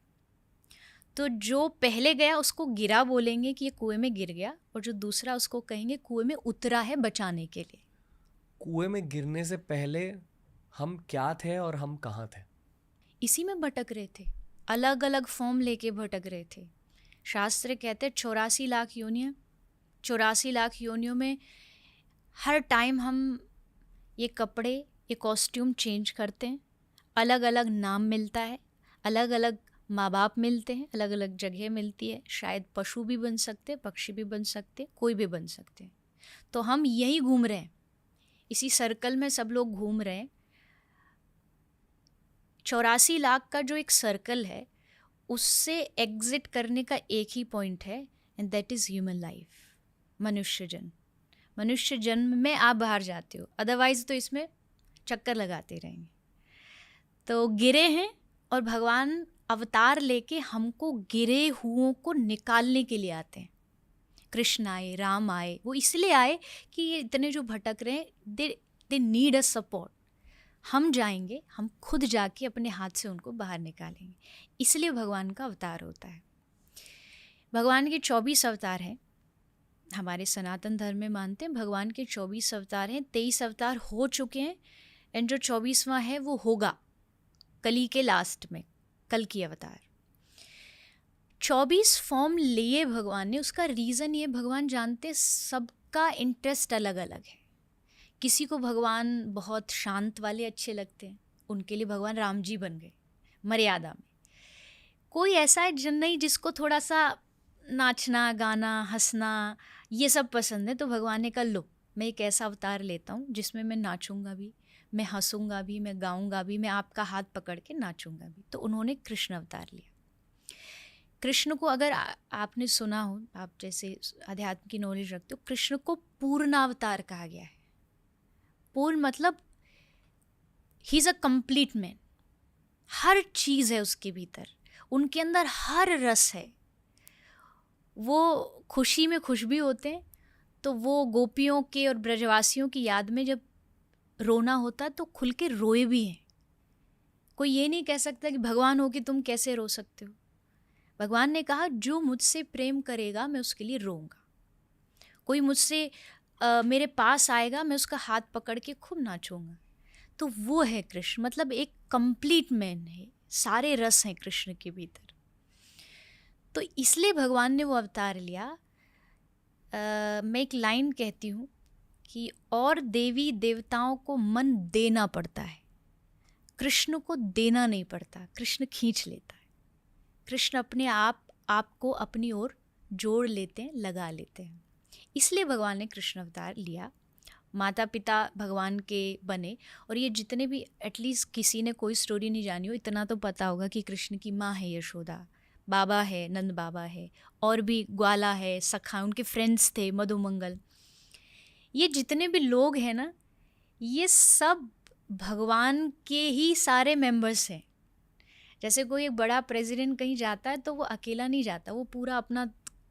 तो जो पहले गया उसको गिरा बोलेंगे कि ये कुएं में गिर गया, और जो दूसरा उसको कहेंगे कुएं में उतरा है बचाने के लिए। कुएं में गिरने से पहले हम क्या थे और हम कहाँ थे? इसी में भटक रहे थे, अलग अलग फॉर्म लेके भटक रहे थे। शास्त्र कहते 84 लाख योनियाँ, 84 लाख योनियों में हर टाइम हम ये कपड़े, ये कॉस्ट्यूम चेंज करते हैं, अलग अलग नाम मिलता है, अलग अलग माँ बाप मिलते हैं, अलग अलग जगह मिलती है। शायद पशु भी बन सकते, पक्षी भी बन सकते, कोई भी बन सकते। तो हम यही घूम रहे हैं, इसी सर्कल में सब लोग घूम रहे हैं। 84 लाख का जो एक सर्कल है उससे एग्जिट करने का एक ही पॉइंट है, and that is human life, मनुष्य जन्म। मनुष्य जन्म में आप बाहर जाते हो, अदरवाइज तो इसमें चक्कर लगाते रहेंगे। तो गिरे हैं और भगवान अवतार लेके हमको गिरे हुओं को निकालने के लिए आते हैं। कृष्ण आए, राम आए, वो इसलिए आए कि ये इतने जो भटक रहे हैं, दे नीड अ सपोर्ट। हम जाएंगे, हम खुद जाके अपने हाथ से उनको बाहर निकालेंगे, इसलिए भगवान का अवतार होता है। भगवान के 24 अवतार हैं, हमारे सनातन धर्म में मानते हैं भगवान के 24 अवतार हैं। 23 अवतार हो चुके हैं, एंड जो 24वां है वो होगा कली के लास्ट में, कल की अवतार। 24 फॉर्म लिए भगवान ने, उसका रीज़न ये भगवान जानते सबका इंटरेस्ट अलग अलग है। किसी को भगवान बहुत शांत वाले अच्छे लगते हैं, उनके लिए भगवान राम जी बन गए मर्यादा में। कोई ऐसा है जन नहीं जिसको थोड़ा सा नाचना, गाना, हंसना ये सब पसंद है, तो भगवान ने कहा लो मैं एक ऐसा अवतार लेता हूँ जिसमें मैं नाचूंगा भी, मैं हंसूंगा भी, मैं गाऊंगा भी, मैं आपका हाथ पकड़ के नाचूंगा भी। तो उन्होंने कृष्ण अवतार लिया। कृष्ण को अगर आपने सुना हो, आप जैसे अध्यात्म की नॉलेज रखते हो, कृष्ण को पूर्णावतार कहा गया है। पूर्ण मतलब ही इज़ अ कंप्लीट मैन, हर चीज़ है उसके भीतर, उनके अंदर हर रस है। वो खुशी में खुश भी होते हैं, तो वो गोपियों के और ब्रजवासियों की याद में जब रोना होता तो खुल के रोए भी हैं। कोई ये नहीं कह सकता कि भगवान हो कि तुम कैसे रो सकते हो। भगवान ने कहा जो मुझसे प्रेम करेगा मैं उसके लिए रोऊंगा, कोई मुझसे मेरे पास आएगा मैं उसका हाथ पकड़ के खूब नाचूंगा। तो वो है कृष्ण, मतलब एक कंप्लीट मैन है, सारे रस हैं कृष्ण के भीतर। तो इसलिए भगवान ने वो अवतार लिया। मैं एक लाइन कहती हूँ कि और देवी देवताओं को मन देना पड़ता है, कृष्ण को देना नहीं पड़ता, कृष्ण खींच लेता है। कृष्ण अपने आप को अपनी ओर जोड़ लेते हैं, लगा लेते हैं। इसलिए भगवान ने कृष्ण अवतार लिया। माता पिता भगवान के बने, और ये जितने भी, एटलीस्ट किसी ने कोई स्टोरी नहीं जानी हो, इतना तो पता होगा कि कृष्ण की माँ है यशोदा, बाबा है नंद बाबा है, और भी ग्वाला है, सखा, उनके फ्रेंड्स थे मधुमंगल। ये जितने भी लोग हैं ना, ये सब भगवान के ही सारे मेंबर्स हैं। जैसे कोई एक बड़ा प्रेसिडेंट कहीं जाता है तो वो अकेला नहीं जाता, वो पूरा अपना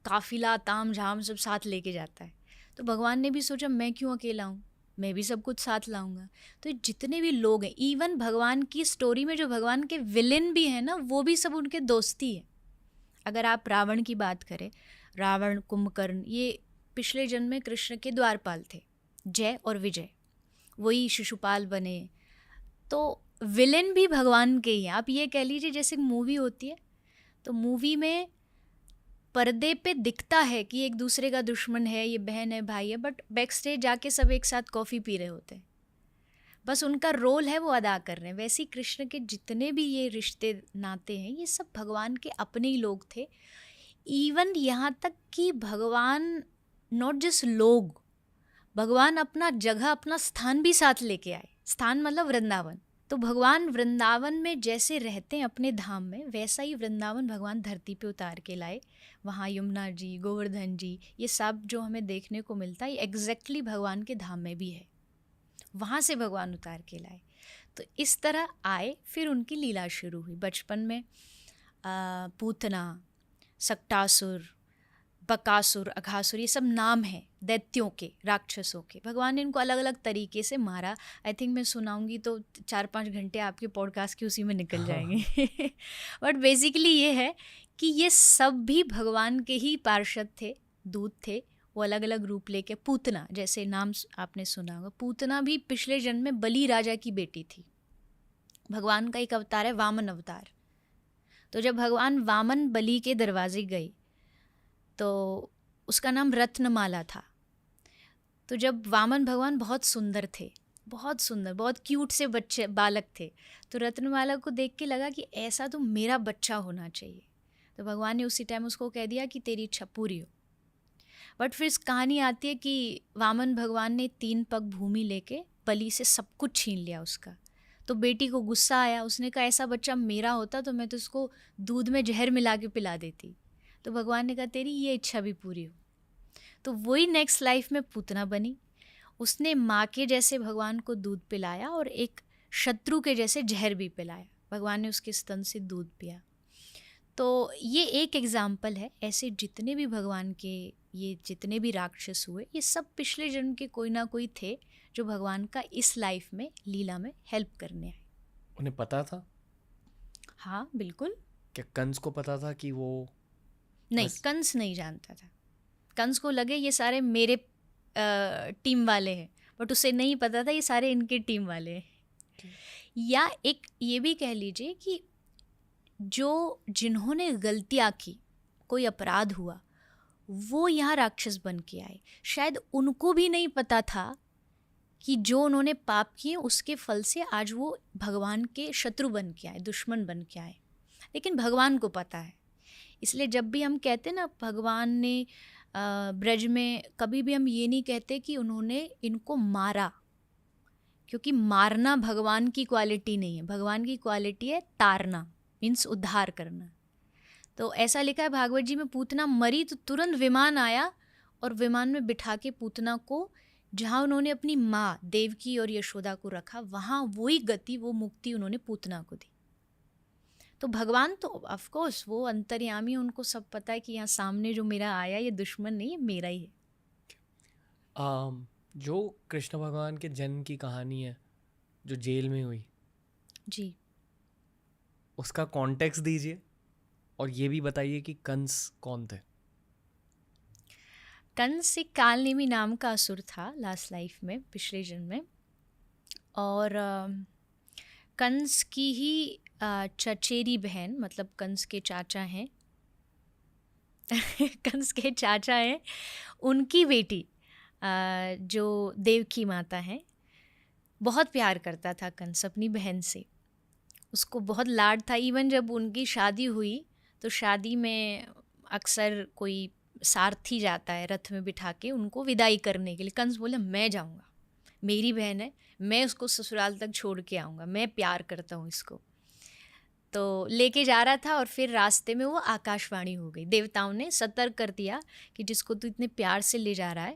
काफिला ताम झाम सब साथ लेके जाता है। तो भगवान ने भी सोचा मैं क्यों अकेला हूँ, मैं भी सब कुछ साथ लाऊंगा। तो जितने भी लोग हैं, इवन भगवान की स्टोरी में जो भगवान के विलेन भी हैं ना, वो भी सब उनके दोस्ती है। अगर आप रावण की बात करें, रावण, कुंभकर्ण, ये पिछले जन्म में कृष्ण के द्वारपाल थे, जय और विजय, वही शिशुपाल बने। तो विलेन भी भगवान के ही हैं। आप ये कह लीजिए जैसे मूवी होती है तो मूवी में पर्दे पे दिखता है कि एक दूसरे का दुश्मन है, ये बहन है, भाई है, बट बैक स्टेज जाके सब एक साथ कॉफ़ी पी रहे होते हैं, बस उनका रोल है वो अदा कर रहे हैं। वैसे ही कृष्ण के जितने भी ये रिश्ते नाते हैं, ये सब भगवान के अपने ही लोग थे। इवन यहाँ तक कि भगवान नॉट जस्ट लोग, भगवान अपना जगह, अपना स्थान भी साथ लेके आए। स्थान मतलब वृंदावन। तो भगवान वृंदावन में जैसे रहते हैं अपने धाम में, वैसा ही वृंदावन भगवान धरती पे उतार के लाए। वहाँ यमुना जी, गोवर्धन जी, ये सब जो हमें देखने को मिलता है, ये एग्जैक्टली भगवान के धाम में भी है। वहाँ से भगवान उतार के लाए। तो इस तरह आए, फिर उनकी लीला शुरू हुई। बचपन में पूतना, सक्टासुर, बकासुर, अघासुर, ये सब नाम हैं दैत्यों के, राक्षसों के। भगवान ने इनको अलग अलग तरीके से मारा। आई थिंक मैं सुनाऊंगी तो 4-5 घंटे आपके पॉडकास्ट के उसी में निकल जाएंगे। बट बेसिकली ये है कि ये सब भी भगवान के ही पार्षद थे, दूत थे। वो अलग अलग रूप लेके, पूतना जैसे नाम आपने सुना होगा, पूतना भी पिछले जन्म में बलि राजा की बेटी थी। भगवान का एक अवतार है वामन अवतार। तो जब भगवान वामन बलि के दरवाजे गए तो उसका नाम रत्नमाला था। तो जब वामन भगवान बहुत सुंदर थे, बहुत सुंदर, बहुत क्यूट से बच्चे बालक थे, तो रत्नमाला को देख के लगा कि ऐसा तो मेरा बच्चा होना चाहिए। तो भगवान ने उसी टाइम उसको कह दिया कि तेरी इच्छा पूरी हो। बट फिर इस कहानी आती है कि वामन भगवान ने 3 पग भूमि लेके बलि से सब कुछ छीन लिया उसका। तो बेटी को गुस्सा आया, उसने कहा ऐसा बच्चा मेरा होता तो मैं तो उसको दूध में जहर मिला के पिला देती। तो भगवान ने कहा तेरी ये इच्छा भी पूरी हो। तो वही नेक्स्ट लाइफ में पूतना बनी। उसने माँ के जैसे भगवान को दूध पिलाया और एक शत्रु के जैसे जहर भी पिलाया। भगवान ने उसके स्तन से दूध पिया। तो ये एक एग्जाम्पल है। ऐसे जितने भी भगवान के ये जितने भी राक्षस हुए, ये सब पिछले जन्म के कोई ना कोई थे जो भगवान का इस लाइफ में लीला में हेल्प करने आए। उन्हें पता था? हाँ बिल्कुल। क्या कंस को पता था कि वो? नहीं, कंस नहीं जानता था। कंस को लगे ये सारे मेरे टीम वाले हैं, बट उसे नहीं पता था ये सारे इनके टीम वाले हैं। या एक ये भी कह लीजिए कि जो जिन्होंने गलतियाँ की, कोई अपराध हुआ, वो यहाँ राक्षस बन के आए। शायद उनको भी नहीं पता था कि जो उन्होंने पाप किए उसके फल से आज वो भगवान के शत्रु बन के आए, दुश्मन बन के आए। लेकिन भगवान को पता है। इसलिए जब भी हम कहते ना भगवान ने ब्रज में, कभी भी हम ये नहीं कहते कि उन्होंने इनको मारा, क्योंकि मारना भगवान की क्वालिटी नहीं है। भगवान की क्वालिटी है तारना, मीन्स उद्धार करना। तो ऐसा लिखा है भागवत जी में, पूतना मरी तो तुरंत विमान आया और विमान में बिठा के पूतना को जहाँ उन्होंने अपनी माँ देवकी और यशोदा को रखा, वहाँ वही गति, वो मुक्ति उन्होंने पूतना को दी। तो भगवान तो ऑफ कोर्स वो अंतर्यामी, उनको सब पता है कि यहाँ सामने जो मेरा आया ये दुश्मन नहीं है, मेरा ही है। जो कृष्ण भगवान के जन्म की कहानी है जो जेल में हुई जी, उसका कॉन्टेक्स्ट दीजिए और ये भी बताइए कि कंस कौन थे। कंस एक कालनेमी नाम का असुर था लास्ट लाइफ में, पिछले जन्म में। और कंस की ही चचेरी बहन, मतलब कंस के चाचा हैं कंस के चाचा हैं, उनकी बेटी जो देवकी माता हैं, बहुत प्यार करता था कंस अपनी बहन से। उसको बहुत लाड था। इवन जब उनकी शादी हुई तो शादी में अक्सर कोई सारथी जाता है रथ में बिठा के उनको विदाई करने के लिए। कंस बोले मैं जाऊंगा, मेरी बहन है, मैं उसको ससुराल तक छोड़ के आऊँगा, मैं प्यार करता हूँ इसको। तो लेके जा रहा था और फिर रास्ते में वो आकाशवाणी हो गई। देवताओं ने सतर्क कर दिया कि जिसको तू इतने प्यार से ले जा रहा है,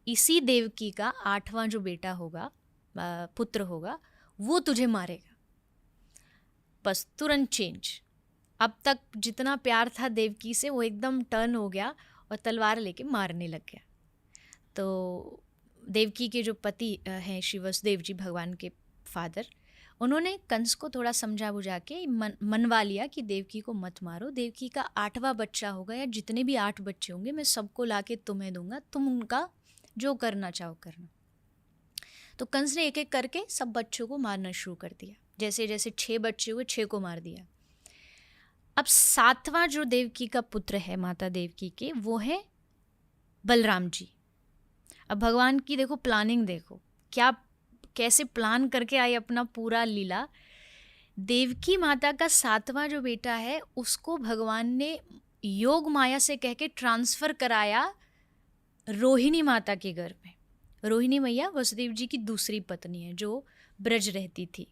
इसी देवकी का 8वां जो बेटा होगा, पुत्र होगा, वो तुझे मारेगा। बस तुरंत चेंज। अब तक जितना प्यार था देवकी से वो एकदम टर्न हो गया और तलवार लेके मारने लग गया। तो देवकी के जो पति हैं श्री वसुदेव जी, भगवान के फादर, उन्होंने कंस को थोड़ा समझा बुझा के मनवा लिया कि देवकी को मत मारो। देवकी का 8वां बच्चा होगा या जितने भी 8 बच्चे होंगे मैं सबको लाके तुम्हें दूंगा, तुम उनका जो करना चाहो करना। तो कंस ने एक एक करके सब बच्चों को मारना शुरू कर दिया। जैसे जैसे 6 बच्चे हुए 6 को मार दिया। अब सातवां जो देवकी का पुत्र है माता देवकी के, वो है बलराम जी। अब भगवान की देखो प्लानिंग, देखो क्या कैसे प्लान करके आई अपना पूरा लीला। देवकी माता का सातवां जो बेटा है उसको भगवान ने योग माया से कह के ट्रांसफर कराया रोहिणी माता के घर में। रोहिणी मैया वसुदेव जी की दूसरी पत्नी है जो ब्रज रहती थी,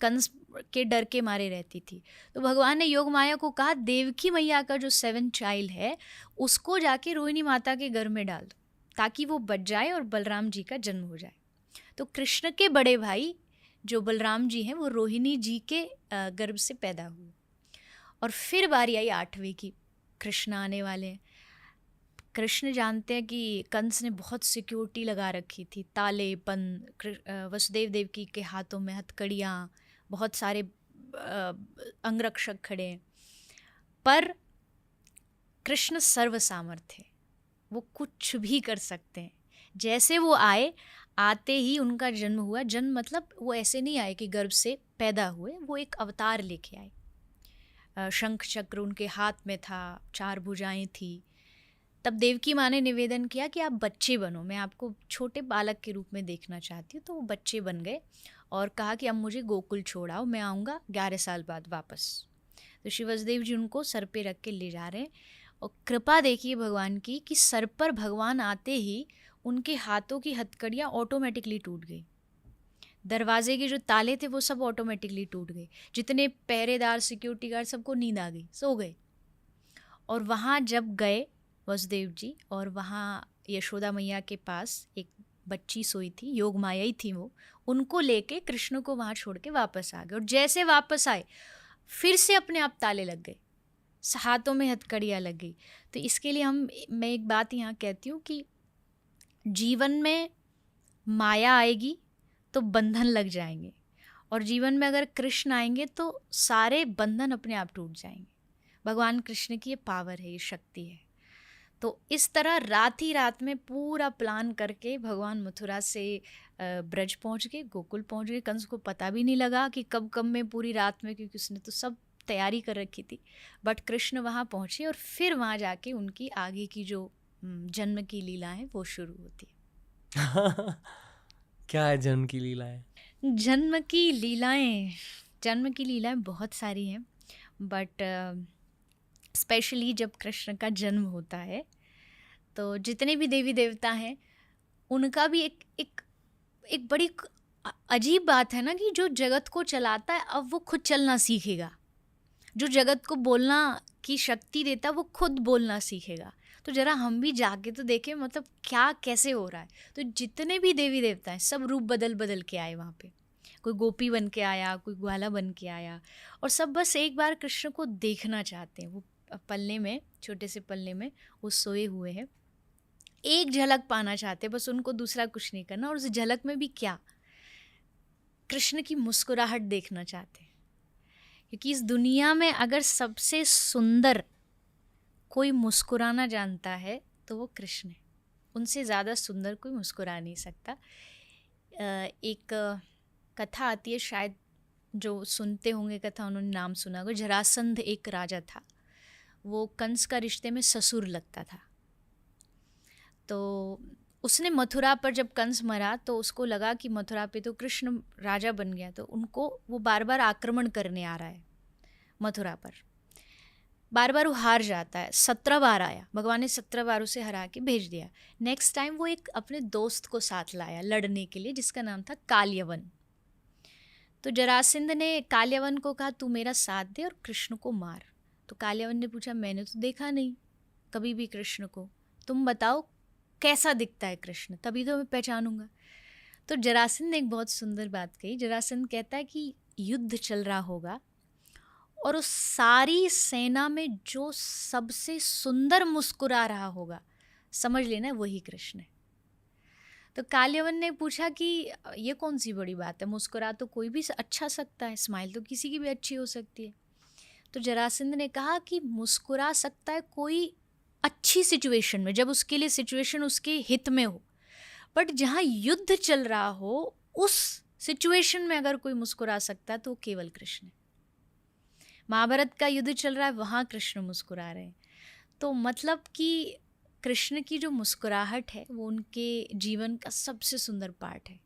कंस के डर के मारे रहती थी। तो भगवान ने योग माया को कहा देवकी मैया का जो 7 चाइल्ड है उसको जाके रोहिणी माता के घर में डाल दो ताकि वो बच जाए और बलराम जी का जन्म हो जाए। तो कृष्ण के बड़े भाई जो बलराम जी हैं वो रोहिणी जी के गर्भ से पैदा हुए। और फिर बारी आई 8वें की, कृष्ण आने वाले हैं। कृष्ण जानते हैं कि कंस ने बहुत सिक्योरिटी लगा रखी थी, ताले बंद, वसुदेव देवकी के हाथों में हथकड़ियाँ, बहुत सारे अंगरक्षक खड़े हैं। पर कृष्ण सर्व सामर्थ्य, वो कुछ भी कर सकते हैं। जैसे वो आए, आते ही उनका जन्म हुआ। जन्म मतलब वो ऐसे नहीं आए कि गर्भ से पैदा हुए, वो एक अवतार लेके आए। शंख चक्र उनके हाथ में था, 4 भुजाएं थी। तब देवकी माँ ने निवेदन किया कि आप बच्चे बनो, मैं आपको छोटे बालक के रूप में देखना चाहती हूँ। तो वो बच्चे बन गए और कहा कि अब मुझे गोकुल छोड़ाओ, मैं आऊँगा 11 साल बाद वापस। तो श्री वसुदेव जी उनको सर पे रख के ले जा रहे हैं। और कृपा देखिए भगवान की कि सर पर भगवान आते ही उनके हाथों की हथकड़ियाँ ऑटोमेटिकली टूट गई। दरवाजे के जो ताले थे वो सब ऑटोमेटिकली टूट गए। जितने पहरेदार, सिक्योरिटी गार्ड, सबको नींद आ गई, सो गए। और वहाँ जब गए वसुदेव जी, और वहाँ यशोदा मैया के पास एक बच्ची सोई थी, योग माया ही थी वो, उनको लेके कृष्ण को वहाँ छोड़ के वापस आ गए। और जैसे वापस आए फिर से अपने आप ताले लग गए, हाथों में हथकड़ियाँ लग गई। तो इसके लिए मैं एक बात यहाँ कहती हूँ कि जीवन में माया आएगी तो बंधन लग जाएंगे, और जीवन में अगर कृष्ण आएंगे तो सारे बंधन अपने आप टूट जाएंगे। भगवान कृष्ण की ये पावर है, ये शक्ति है। तो इस तरह रात ही रात में पूरा प्लान करके भगवान मथुरा से ब्रज पहुंच गए, गोकुल पहुंच गए। कंस को पता भी नहीं लगा कि कब में पूरी रात में, क्योंकि उसने तो सब तैयारी कर रखी थी। बट कृष्ण वहाँ पहुँचे और फिर वहाँ जाके उनकी आगे की जो जन्म की लीला है वो शुरू होती है। क्या है जन्म की लीलाएं? जन्म की लीलाएं बहुत सारी हैं, बट स्पेशली जब कृष्ण का जन्म होता है तो जितने भी देवी देवता हैं उनका भी एक बड़ी अजीब बात है ना कि जो जगत को चलाता है अब वो खुद चलना सीखेगा। जो जगत को बोलना की शक्ति देता है वो खुद बोलना सीखेगा। तो ज़रा हम भी जाके तो देखें मतलब क्या कैसे हो रहा है। तो जितने भी देवी देवता हैं सब रूप बदल बदल के आए वहाँ पे। कोई गोपी बन के आया, कोई ग्वाला बन के आया, और सब बस एक बार कृष्ण को देखना चाहते हैं। वो पल्ले में, छोटे से पल्ले में वो सोए हुए हैं, एक झलक पाना चाहते हैं, बस उनको दूसरा कुछ नहीं करना। और उस झलक में भी क्या, कृष्ण की मुस्कुराहट देखना चाहते हैं। क्योंकि इस दुनिया में अगर सबसे सुंदर कोई मुस्कुराना जानता है तो वो कृष्ण है। उनसे ज़्यादा सुंदर कोई मुस्कुरा नहीं सकता। एक कथा आती है, शायद जो सुनते होंगे कथा उन्होंने नाम सुना होगा। जरासंध एक राजा था, वो कंस का रिश्ते में ससुर लगता था। तो उसने मथुरा पर जब कंस मरा तो उसको लगा कि मथुरा पे तो कृष्ण राजा बन गया, तो उनको वो बार बार आक्रमण करने आ रहा है मथुरा पर। बार बार वो हार जाता है। 17 बार आया, भगवान ने 17 बार उसे हरा के भेज दिया। नेक्स्ट टाइम वो एक अपने दोस्त को साथ लाया लड़ने के लिए, जिसका नाम था काल्यवन। तो जरासंध ने काल्यवन को कहा तू मेरा साथ दे और कृष्ण को मार। तो काल्यवन ने पूछा मैंने तो देखा नहीं कभी भी कृष्ण को, तुम बताओ कैसा दिखता है कृष्ण, तभी तो मैं पहचानूंगा। तो जरासंध ने एक बहुत सुंदर बात कही। जरासंध कहता है कि युद्ध चल रहा होगा और उस सारी सेना में जो सबसे सुंदर मुस्कुरा रहा होगा, समझ लेना वही कृष्ण है। तो काल्यवन ने पूछा कि ये कौन सी बड़ी बात है, मुस्कुरा तो कोई भी अच्छा सकता है, स्माइल तो किसी की भी अच्छी हो सकती है। तो जरासंध ने कहा कि मुस्कुरा सकता है कोई अच्छी सिचुएशन में, जब उसके लिए सिचुएशन उसके हित में हो, बट जहाँ युद्ध चल रहा हो उस सिचुएशन में अगर कोई मुस्कुरा सकता है तो केवल कृष्ण है। महाभारत का युद्ध चल रहा है, वहाँ कृष्ण मुस्कुरा रहे हैं। तो मतलब कि कृष्ण की जो मुस्कुराहट है वो उनके जीवन का सबसे सुंदर पार्ट है।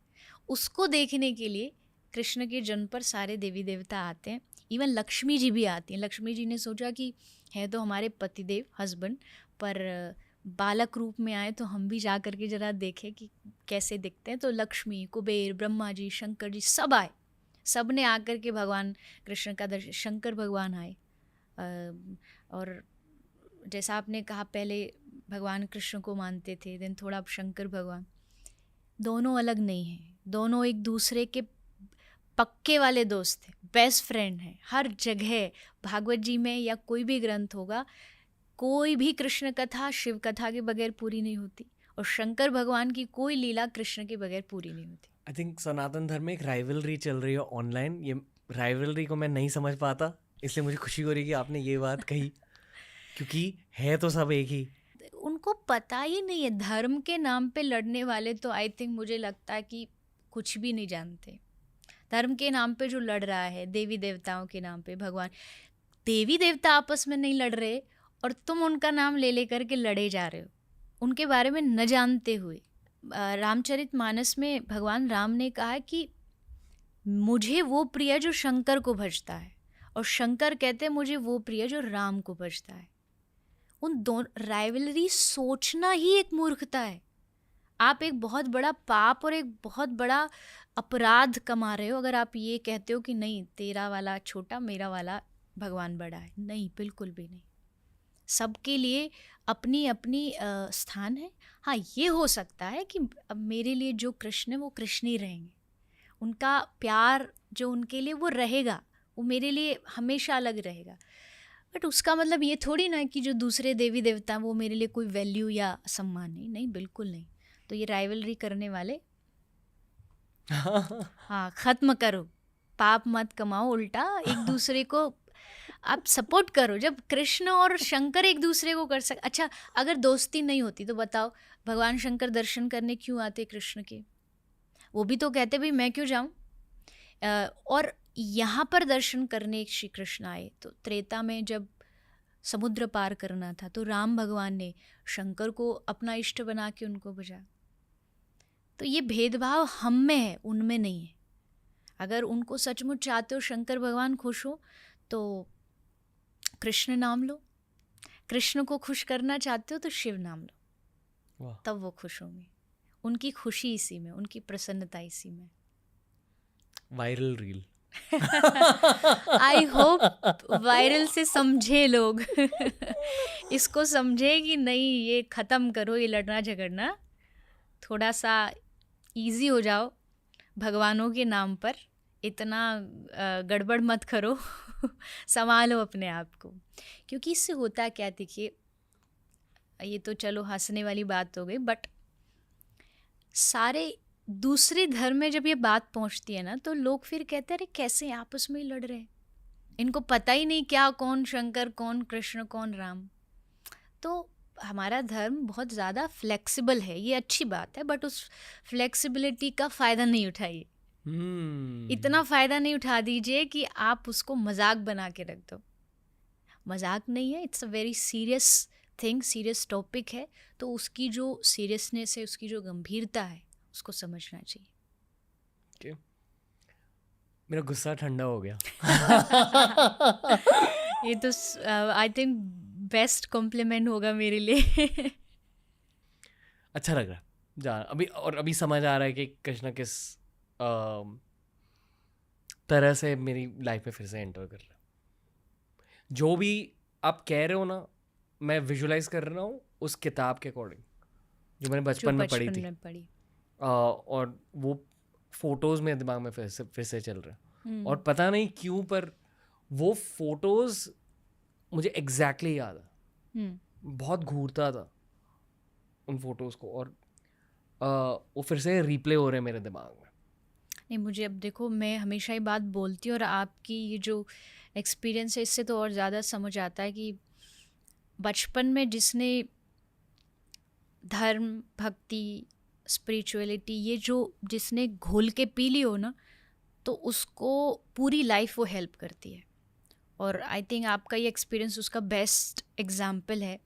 उसको देखने के लिए कृष्ण के जन्म पर सारे देवी देवता आते हैं, इवन लक्ष्मी जी भी आती हैं। लक्ष्मी जी ने सोचा कि है तो हमारे पतिदेव हस्बैंड, पर बालक रूप में आए तो हम भी जा करके ज़रा देखें कि कैसे दिखते हैं। तो लक्ष्मी, कुबेर, ब्रह्मा जी, शंकर जी सब आए। सब ने आकर के भगवान कृष्ण का दर्शन, शंकर भगवान आए। और जैसा आपने कहा, पहले भगवान कृष्ण को मानते थे, देन थोड़ा अब शंकर भगवान। दोनों अलग नहीं हैं, दोनों एक दूसरे के पक्के वाले दोस्त हैं, बेस्ट फ्रेंड हैं। हर जगह भागवत जी में या कोई भी ग्रंथ होगा, कोई भी कृष्ण कथा शिव कथा के बगैर पूरी नहीं होती, और शंकर भगवान की कोई लीला कृष्ण के बगैर पूरी नहीं होती। आई थिंक सनातन धर्म में एक राइवलरी चल रही है ऑनलाइन, ये राइवलरी को मैं नहीं समझ पाता, इसलिए मुझे खुशी हो रही है कि आपने ये बात कही, क्योंकि है तो सब एक ही। उनको पता ही नहीं है, धर्म के नाम पे लड़ने वाले तो आई थिंक मुझे लगता है कि कुछ भी नहीं जानते। धर्म के नाम पे जो लड़ रहा है, देवी देवताओं के नाम पे, भगवान देवी देवता आपस में नहीं लड़ रहे और तुम उनका नाम ले लेकर के लड़े जा रहे हो, उनके बारे में न जानते हुए। रामचरितमानस में भगवान राम ने कहा कि मुझे वो प्रिय जो शंकर को भजता है, और शंकर कहते हैं मुझे वो प्रिय जो राम को भजता है। उन दोनों राइवलरी सोचना ही एक मूर्खता है। आप एक बहुत बड़ा पाप और एक बहुत बड़ा अपराध कमा रहे हो अगर आप ये कहते हो कि नहीं, तेरा वाला छोटा, मेरा वाला भगवान बड़ा है। नहीं, बिल्कुल भी नहीं। सबके लिए अपनी अपनी स्थान है। हाँ, ये हो सकता है कि अब मेरे लिए जो कृष्ण है वो कृष्ण ही रहेंगे, उनका प्यार जो उनके लिए वो रहेगा, वो मेरे लिए हमेशा अलग रहेगा। बट उसका मतलब ये थोड़ी ना कि जो दूसरे देवी देवता हैं वो मेरे लिए कोई वैल्यू या सम्मान नहीं। नहीं, बिल्कुल नहीं। तो ये राइवलरी करने वाले हाँ, ख़त्म करो, पाप मत कमाओ, उल्टा एक दूसरे को आप सपोर्ट करो। जब कृष्ण और शंकर एक दूसरे को कर सक, अच्छा अगर दोस्ती नहीं होती तो बताओ भगवान शंकर दर्शन करने क्यों आते कृष्ण के? वो भी तो कहते भाई मैं क्यों जाऊँ। और यहाँ पर दर्शन करने श्री कृष्ण आए। तो त्रेता में जब समुद्र पार करना था तो राम भगवान ने शंकर को अपना इष्ट बना के उनको बजा। तो ये भेदभाव हम में है, उनमें नहीं है। अगर उनको सचमुच चाहते हो शंकर भगवान खुश हो तो कृष्ण नाम लो, कृष्ण को खुश करना चाहते हो तो शिव नाम लो, तब वो खुश होंगे। उनकी खुशी इसी में, उनकी प्रसन्नता इसी में। Viral reel I hope viral से समझे लोग इसको समझे कि नहीं, ये ख़त्म करो, ये लड़ना झगड़ना, थोड़ा सा इजी हो जाओ भगवानों के नाम पर, इतना गड़बड़ मत करो संभालो अपने आप को। क्योंकि इससे होता क्या, देखिए ये तो चलो हंसने वाली बात हो गई, बट सारे दूसरे धर्म में जब ये बात पहुंचती है ना तो लोग फिर कहते हैं अरे कैसे आपस में ही लड़ रहे हैं, इनको पता ही नहीं क्या कौन शंकर, कौन कृष्ण, कौन राम। तो हमारा धर्म बहुत ज़्यादा फ्लेक्सिबल है, ये अच्छी बात है, बट उस फ्लेक्सिबिलिटी का फ़ायदा नहीं उठाइए। इतना फ़ायदा नहीं उठा दीजिए कि आप उसको मजाक बना के रख दो। मजाक नहीं है, it's a very serious thing, serious topic है। तो उसकी जो सीरियसनेस है, उसकी जो गंभीरता है, उसको समझना चाहिए। okay. मेरा गुस्सा ठंडा हो गया ये तो आई थिंक बेस्ट कॉम्प्लीमेंट होगा मेरे लिए अच्छा लग रहा है जा अभी, और अभी समझ आ रहा है कि किस न किस तरह से मेरी लाइफ में फिर से एंटर कर रहा है। जो भी आप कह रहे हो ना, मैं विजुलाइज कर रहा हूँ उस किताब के अकॉर्डिंग जो मैंने बचपन में पढ़ी थी। और वो फोटोज मेरे दिमाग में फिर से चल रहा है। और पता नहीं क्यों पर वो फोटोज मुझे एग्जैक्टली याद है। बहुत घूरता था उन फोटोज को, और वो फिर से रिप्ले हो रहे हैं मेरे दिमाग में। नहीं, मुझे अब देखो, मैं हमेशा ही बात बोलती हूँ और आपकी ये जो एक्सपीरियंस है इससे तो और ज़्यादा समझ आता है कि बचपन में जिसने धर्म, भक्ति, स्पिरिचुअलिटी ये जो जिसने घोल के पी ली हो ना, तो उसको पूरी लाइफ वो हेल्प करती है। और आई थिंक आपका ये एक्सपीरियंस उसका बेस्ट एग्जाम्पल है।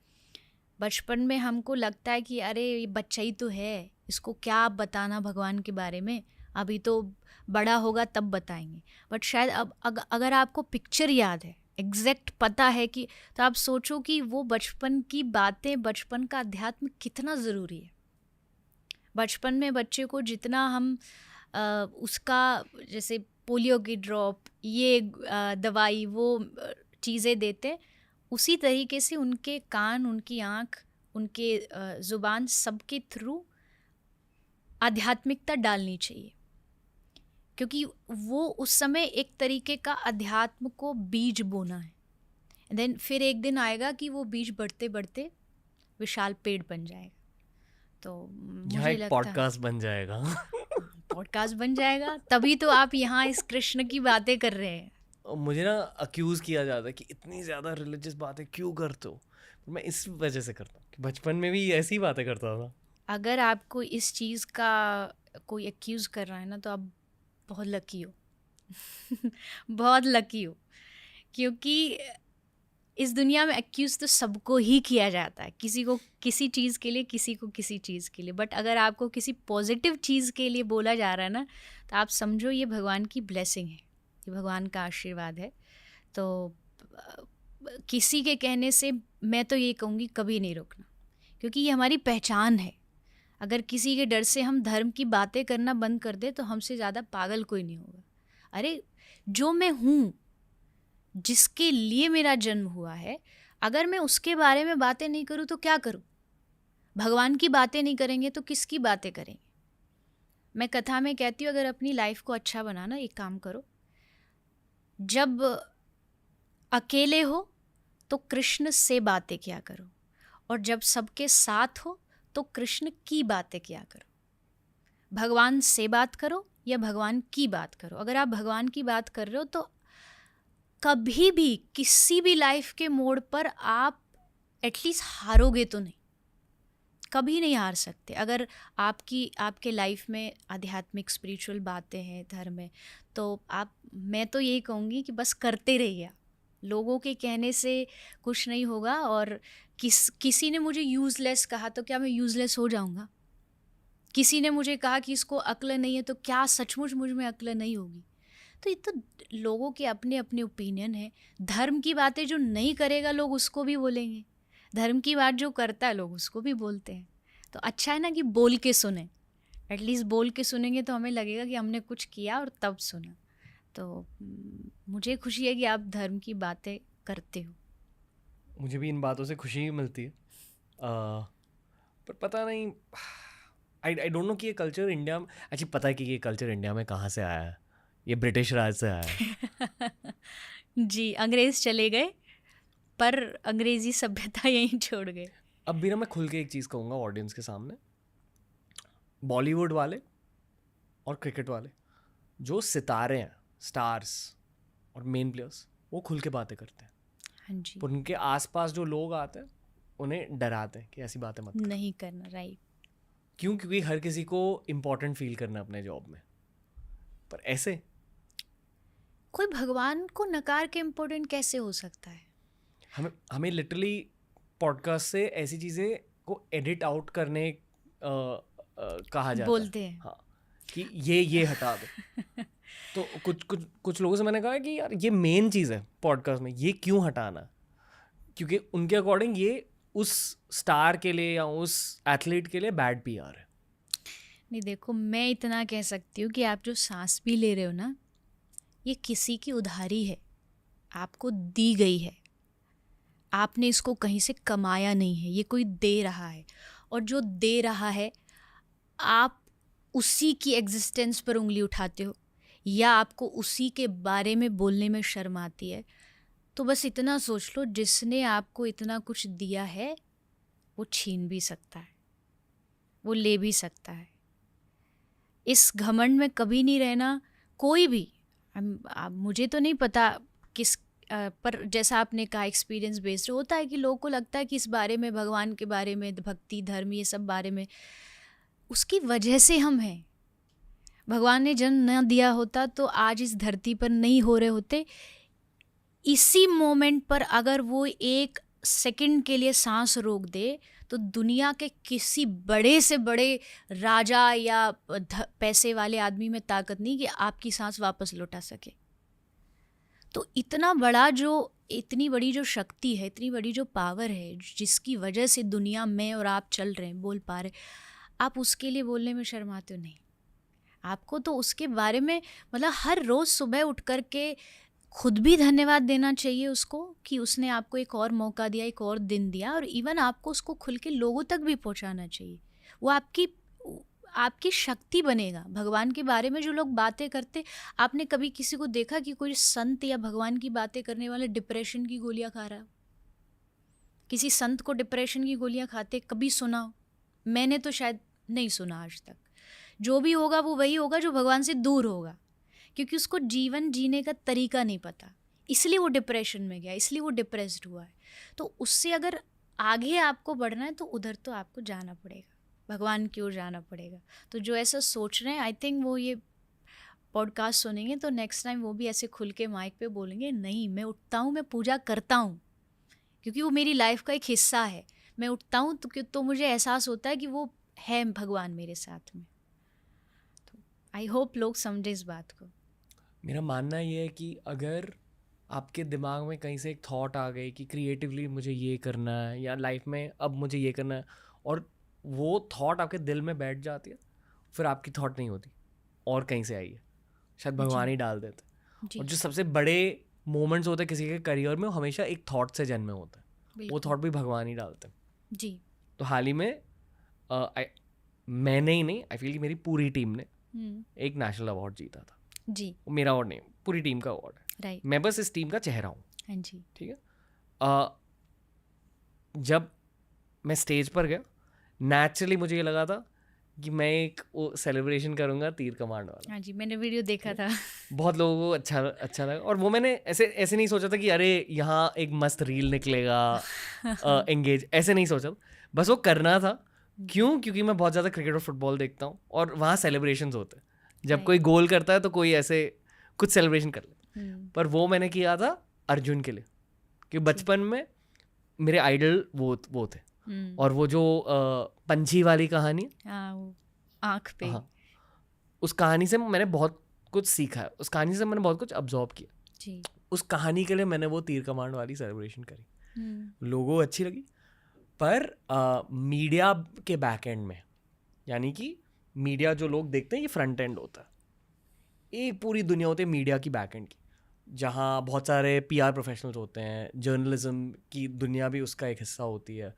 बचपन में हमको लगता है कि अरे ये बच्चा ही तो है, इसको क्या बताना भगवान के बारे में, अभी तो बड़ा होगा तब बताएंगे। बट शायद अब अगर आपको पिक्चर याद है, एग्जैक्ट पता है कि, तो आप सोचो कि वो बचपन की बातें, बचपन का अध्यात्म कितना ज़रूरी है। बचपन में बच्चे को जितना हम उसका, जैसे पोलियो की ड्रॉप, ये दवाई, वो चीज़ें देते, उसी तरीके से उनके कान, उनकी आँख, उनके ज़ुबान, सबके थ्रू आध्यात्मिकता डालनी चाहिए, क्योंकि वो उस समय एक तरीके का अध्यात्म को बीज बोना है। देन फिर एक दिन आएगा कि वो बीज बढ़ते बढ़ते विशाल पेड़ बन जाएगा। तो मुझे लगता है पॉडकास्ट बन जाएगा। पॉडकास्ट बन जाएगा, तभी तो आप यहाँ इस कृष्ण की बातें कर रहे हैं। मुझे ना अक्यूज़ किया जाता है कि इतनी ज़्यादा रिलीजियस बातें क्यों करते हो, मैं इस वजह से करता हूँ कि बचपन में भी ऐसी बातें करता था। अगर आपको इस चीज़ का कोई एक्यूज़ कर रहा है ना, तो आप बहुत लकी हो। बहुत लकी हो, क्योंकि इस दुनिया में एक्यूज़ तो सबको ही किया जाता है, किसी को किसी चीज़ के लिए, किसी को किसी चीज़ के लिए। बट अगर आपको किसी पॉजिटिव चीज़ के लिए बोला जा रहा है ना, तो आप समझो ये भगवान की ब्लेसिंग है, ये भगवान का आशीर्वाद है। तो किसी के कहने से मैं तो ये कहूँगी कभी नहीं रोकना, क्योंकि ये हमारी पहचान है। अगर किसी के डर से हम धर्म की बातें करना बंद कर दे तो हमसे ज़्यादा पागल कोई नहीं होगा। अरे जो मैं हूँ, जिसके लिए मेरा जन्म हुआ है, अगर मैं उसके बारे में बातें नहीं करूँ तो क्या करूँ? भगवान की बातें नहीं करेंगे तो किसकी बातें करेंगे? मैं कथा में कहती हूँ, अगर अपनी लाइफ को अच्छा बनाना, एक काम करो, जब अकेले हो तो कृष्ण से बातें किया करो, और जब सबके साथ हो तो कृष्ण की बातें किया करो। भगवान से बात करो या भगवान की बात करो। अगर आप भगवान की बात कर रहे हो तो कभी भी किसी भी लाइफ के मोड़ पर आप एटलीस्ट हारोगे तो नहीं, कभी नहीं हार सकते। अगर आपके लाइफ में आध्यात्मिक स्पिरिचुअल बातें हैं, धर्म है, तो मैं तो यही कहूँगी कि बस करते रहिए। लोगों के कहने से कुछ नहीं होगा। और किसी ने मुझे यूज़लेस कहा तो क्या मैं यूज़लेस हो जाऊँगा? किसी ने मुझे कहा कि इसको अक्ल नहीं है, तो क्या सचमुच मुझ में अक्ल नहीं होगी? तो ये तो लोगों के अपने अपने ओपिनियन है। धर्म की बातें जो नहीं करेगा लोग उसको भी बोलेंगे, धर्म की बात जो करता है लोग उसको भी बोलते हैं। तो अच्छा है ना कि बोल के सुने, एटलीस्ट बोल के सुनेंगे तो हमें लगेगा कि हमने कुछ किया और तब सुना। तो मुझे खुशी है कि आप धर्म की बातें करते हो। मुझे भी इन बातों से खुशी मिलती है, पर पता नहीं, आई डोंट नो कि ये कल्चर इंडिया में, अच्छी पता है कि ये कल्चर इंडिया में कहाँ से आया है। ये ब्रिटिश राज से आया है। जी, अंग्रेज चले गए पर अंग्रेजी सभ्यता यहीं छोड़ गए। अब भी ना मैं खुल के एक चीज़ कहूँगा ऑडियंस के सामने, बॉलीवुड वाले और क्रिकेट वाले जो सितारे हैं, स्टार्स और मेन प्लेयर्स, वो खुल के बातें करते हैं। हाँ जी, पर उनके आसपास जो लोग आते हैं उन्हें डराते हैं कि ऐसी बातें मत कर। नहीं करना, राइट। क्यों? क्योंकि हर किसी को इम्पोर्टेंट फील करना है अपने जॉब में। पर ऐसे कोई भगवान को नकार के इम्पोर्टेंट कैसे हो सकता है? हमें लिटरली पॉडकास्ट से ऐसी चीज़ें को एडिट आउट करने कहा जाता बोलते है। हैं। हाँ, कि ये हटा दो। तो कुछ लोगों से मैंने कहा कि यार ये मेन चीज़ है पॉडकास्ट में, ये क्यों हटाना? क्योंकि उनके अकॉर्डिंग ये उस स्टार के लिए या उस एथलीट के लिए बैड पीआर है। नहीं, देखो, मैं इतना कह सकती हूँ कि आप जो सांस भी ले रहे हो ना, ये किसी की उधारी है, आपको दी गई है। आपने इसको कहीं से कमाया नहीं है, ये कोई दे रहा है। और जो दे रहा है, आप उसी की एग्जिस्टेंस पर उंगली उठाते हो या आपको उसी के बारे में बोलने में शर्म आती है। तो बस इतना सोच लो, जिसने आपको इतना कुछ दिया है वो छीन भी सकता है, वो ले भी सकता है। इस घमंड में कभी नहीं रहना, कोई भी। मुझे तो नहीं पता किस पर जैसा आपने कहा एक्सपीरियंस बेस्ड होता है कि लोगों को लगता है कि इस बारे में, भगवान के बारे में, भक्ति, धर्म, ये सब बारे में, उसकी वजह से हम हैं। भगवान ने जन्म न दिया होता तो आज इस धरती पर नहीं हो रहे होते। इसी मोमेंट पर अगर वो एक सेकंड के लिए सांस रोक दे तो दुनिया के किसी बड़े से बड़े राजा या पैसे वाले आदमी में ताकत नहीं कि आपकी सांस वापस लौटा सके। तो इतनी बड़ी जो शक्ति है, इतनी बड़ी जो पावर है, जिसकी वजह से दुनिया में और आप चल रहे हैं, बोल पा रहे, आप उसके लिए बोलने में शर्माते हो नहीं। आपको तो उसके बारे में मतलब हर रोज़ सुबह उठ कर के खुद भी धन्यवाद देना चाहिए उसको कि उसने आपको एक और मौका दिया, एक और दिन दिया, और इवन आपको उसको खुल के लोगों तक भी पहुंचाना चाहिए। वो आपकी शक्ति बनेगा। भगवान के बारे में जो लोग बातें करते, आपने कभी किसी को देखा कि कोई संत या भगवान की बातें करने वाले डिप्रेशन की गोलियां खा रहा है? किसी संत को डिप्रेशन की गोलियां खाते कभी सुना हो? मैंने तो शायद नहीं सुना आज तक। जो भी होगा वो वही होगा जो भगवान से दूर होगा, क्योंकि उसको जीवन जीने का तरीका नहीं पता, इसलिए वो डिप्रेशन में गया, इसलिए वो डिप्रेस्ड हुआ है। तो उससे अगर आगे आपको बढ़ना है तो उधर तो आपको जाना पड़ेगा, भगवान की ओर जाना पड़ेगा। तो जो ऐसा सोच रहे हैं, आई थिंक वो ये पॉडकास्ट सुनेंगे तो नेक्स्ट टाइम वो भी ऐसे खुल के माइक पे बोलेंगे, नहीं मैं उठता हूँ, मैं पूजा करता हूँ, क्योंकि वो मेरी लाइफ का एक हिस्सा है। मैं उठता हूँ तो मुझे एहसास होता है कि वो है भगवान मेरे साथ में। तो आई होप लोग समझे इस बात को। मेरा मानना ये है कि अगर आपके दिमाग में कहीं से एक थॉट आ गई कि क्रिएटिवली मुझे ये करना है या लाइफ में अब मुझे ये करना है, और वो थॉट आपके दिल में बैठ जाती है, फिर आपकी थॉट नहीं होती और कहीं से आई है, शायद भगवान ही डाल देते। और जो सबसे बड़े मोमेंट्स होते हैं किसी के करियर में, वो हमेशा एक थॉट से जन्मे होते हैं, वो थॉट भी भगवान ही डालते हैं जी। तो हाल ही में मैंने ही नहीं, आई फील कि मेरी पूरी टीम ने एक नेशनल अवार्ड जीता था जी। वो मेरा अवार्ड नहीं, पूरी टीम का अवार्ड है। राइट। मैं बस इस टीम का चेहरा हूँ। हाँ जी। ठीक है। जब मैं स्टेज पर गया, नेचुरली मुझे ये लगा था कि मैं एक वो सेलिब्रेशन करूँगा तीर कमांड वाला। हाँ जी, मैंने वीडियो देखा था। बहुत लोगों को अच्छा लगा, और वो मैंने ऐसे नहीं सोचा था कि अरे यहाँ एक मस्त रील निकलेगा, एंगेज, ऐसे नहीं सोचा, बस वो करना था। क्योंकि मैं बहुत ज़्यादा क्रिकेट और फुटबॉल देखता हूँ, और वहाँ सेलिब्रेशंस होते हैं, जब कोई गोल करता है तो कोई ऐसे कुछ सेलिब्रेशन कर ले। पर वो मैंने किया था अर्जुन के लिए, क्योंकि बचपन में मेरे आइडल वो थे। और वो जो पंछी वाली कहानी, आँख पे, उस कहानी से मैंने बहुत कुछ सीखा है, उस कहानी से मैंने बहुत कुछ अब्जॉर्ब किया जी। उस कहानी के लिए मैंने वो तीर कमांड वाली सेलिब्रेशन करी, लोगों को अच्छी लगी। पर मीडिया के बैक एंड में, यानी कि मीडिया जो लोग देखते हैं, ये फ्रंट एंड होता है, एक पूरी दुनिया होती है मीडिया की बैक एंड की, जहाँ बहुत सारे PR प्रोफेशनल्स होते हैं, जर्नलिज्म की दुनिया भी उसका एक हिस्सा होती है,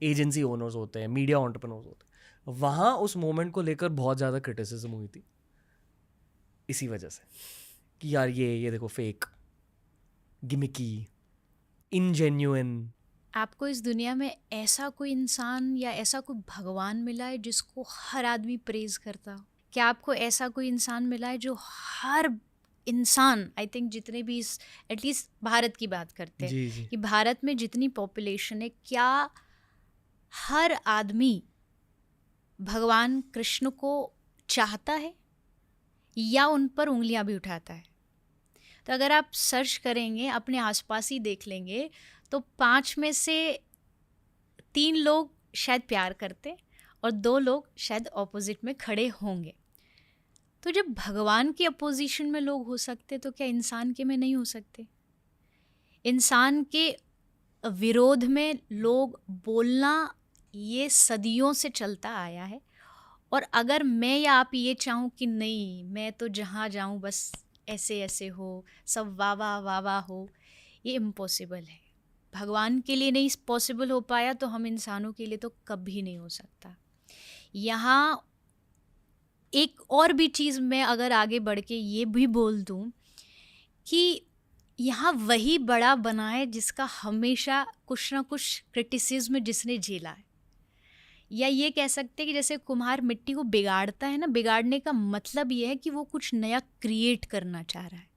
एजेंसी ओनर्स होते हैं, मीडिया एंटरप्रेन्योर्स होते हैं। वहाँ उस मोमेंट को लेकर बहुत ज़्यादा क्रिटिसिज्म हुई थी, इसी वजह से कि यार ये देखो फेक, गिमिकी, इनजेन्युइन। आपको इस दुनिया में ऐसा कोई इंसान या ऐसा कोई भगवान मिला है जिसको हर आदमी प्रेज करता हो? क्या आपको ऐसा कोई इंसान मिला है जो हर इंसान, आई थिंक जितने भी एटलीस्ट भारत की बात करते हैं कि भारत में जितनी पॉपुलेशन है, क्या हर आदमी भगवान कृष्ण को चाहता है या उन पर उंगलियां भी उठाता है? तो अगर आप सर्च करेंगे, अपने आसपास ही देख लेंगे, तो 5 में से 3 लोग शायद प्यार करते और 2 लोग शायद ऑपोजिट में खड़े होंगे। तो जब भगवान की अपोजिशन में लोग हो सकते, तो क्या इंसान के में नहीं हो सकते? इंसान के विरोध में लोग बोलना ये सदियों से चलता आया है, और अगर मैं या आप ये चाहूँ कि नहीं, मैं तो जहाँ जाऊँ बस ऐसे ऐसे हो, सब वाह वाह वाह वाह हो, ये इम्पॉसिबल है। भगवान के लिए नहीं पॉसिबल हो पाया तो हम इंसानों के लिए तो कभी नहीं हो सकता। यहाँ एक और भी चीज़ मैं अगर आगे बढ़ के ये भी बोल दूँ कि यहाँ वही बड़ा बना है जिसका हमेशा कुछ ना कुछ क्रिटिसिज्म जिसने झेला है, या ये कह सकते हैं कि जैसे कुम्हार मिट्टी को बिगाड़ता है ना, बिगाड़ने का मतलब ये है कि वो कुछ नया क्रिएट करना चाह रहा है।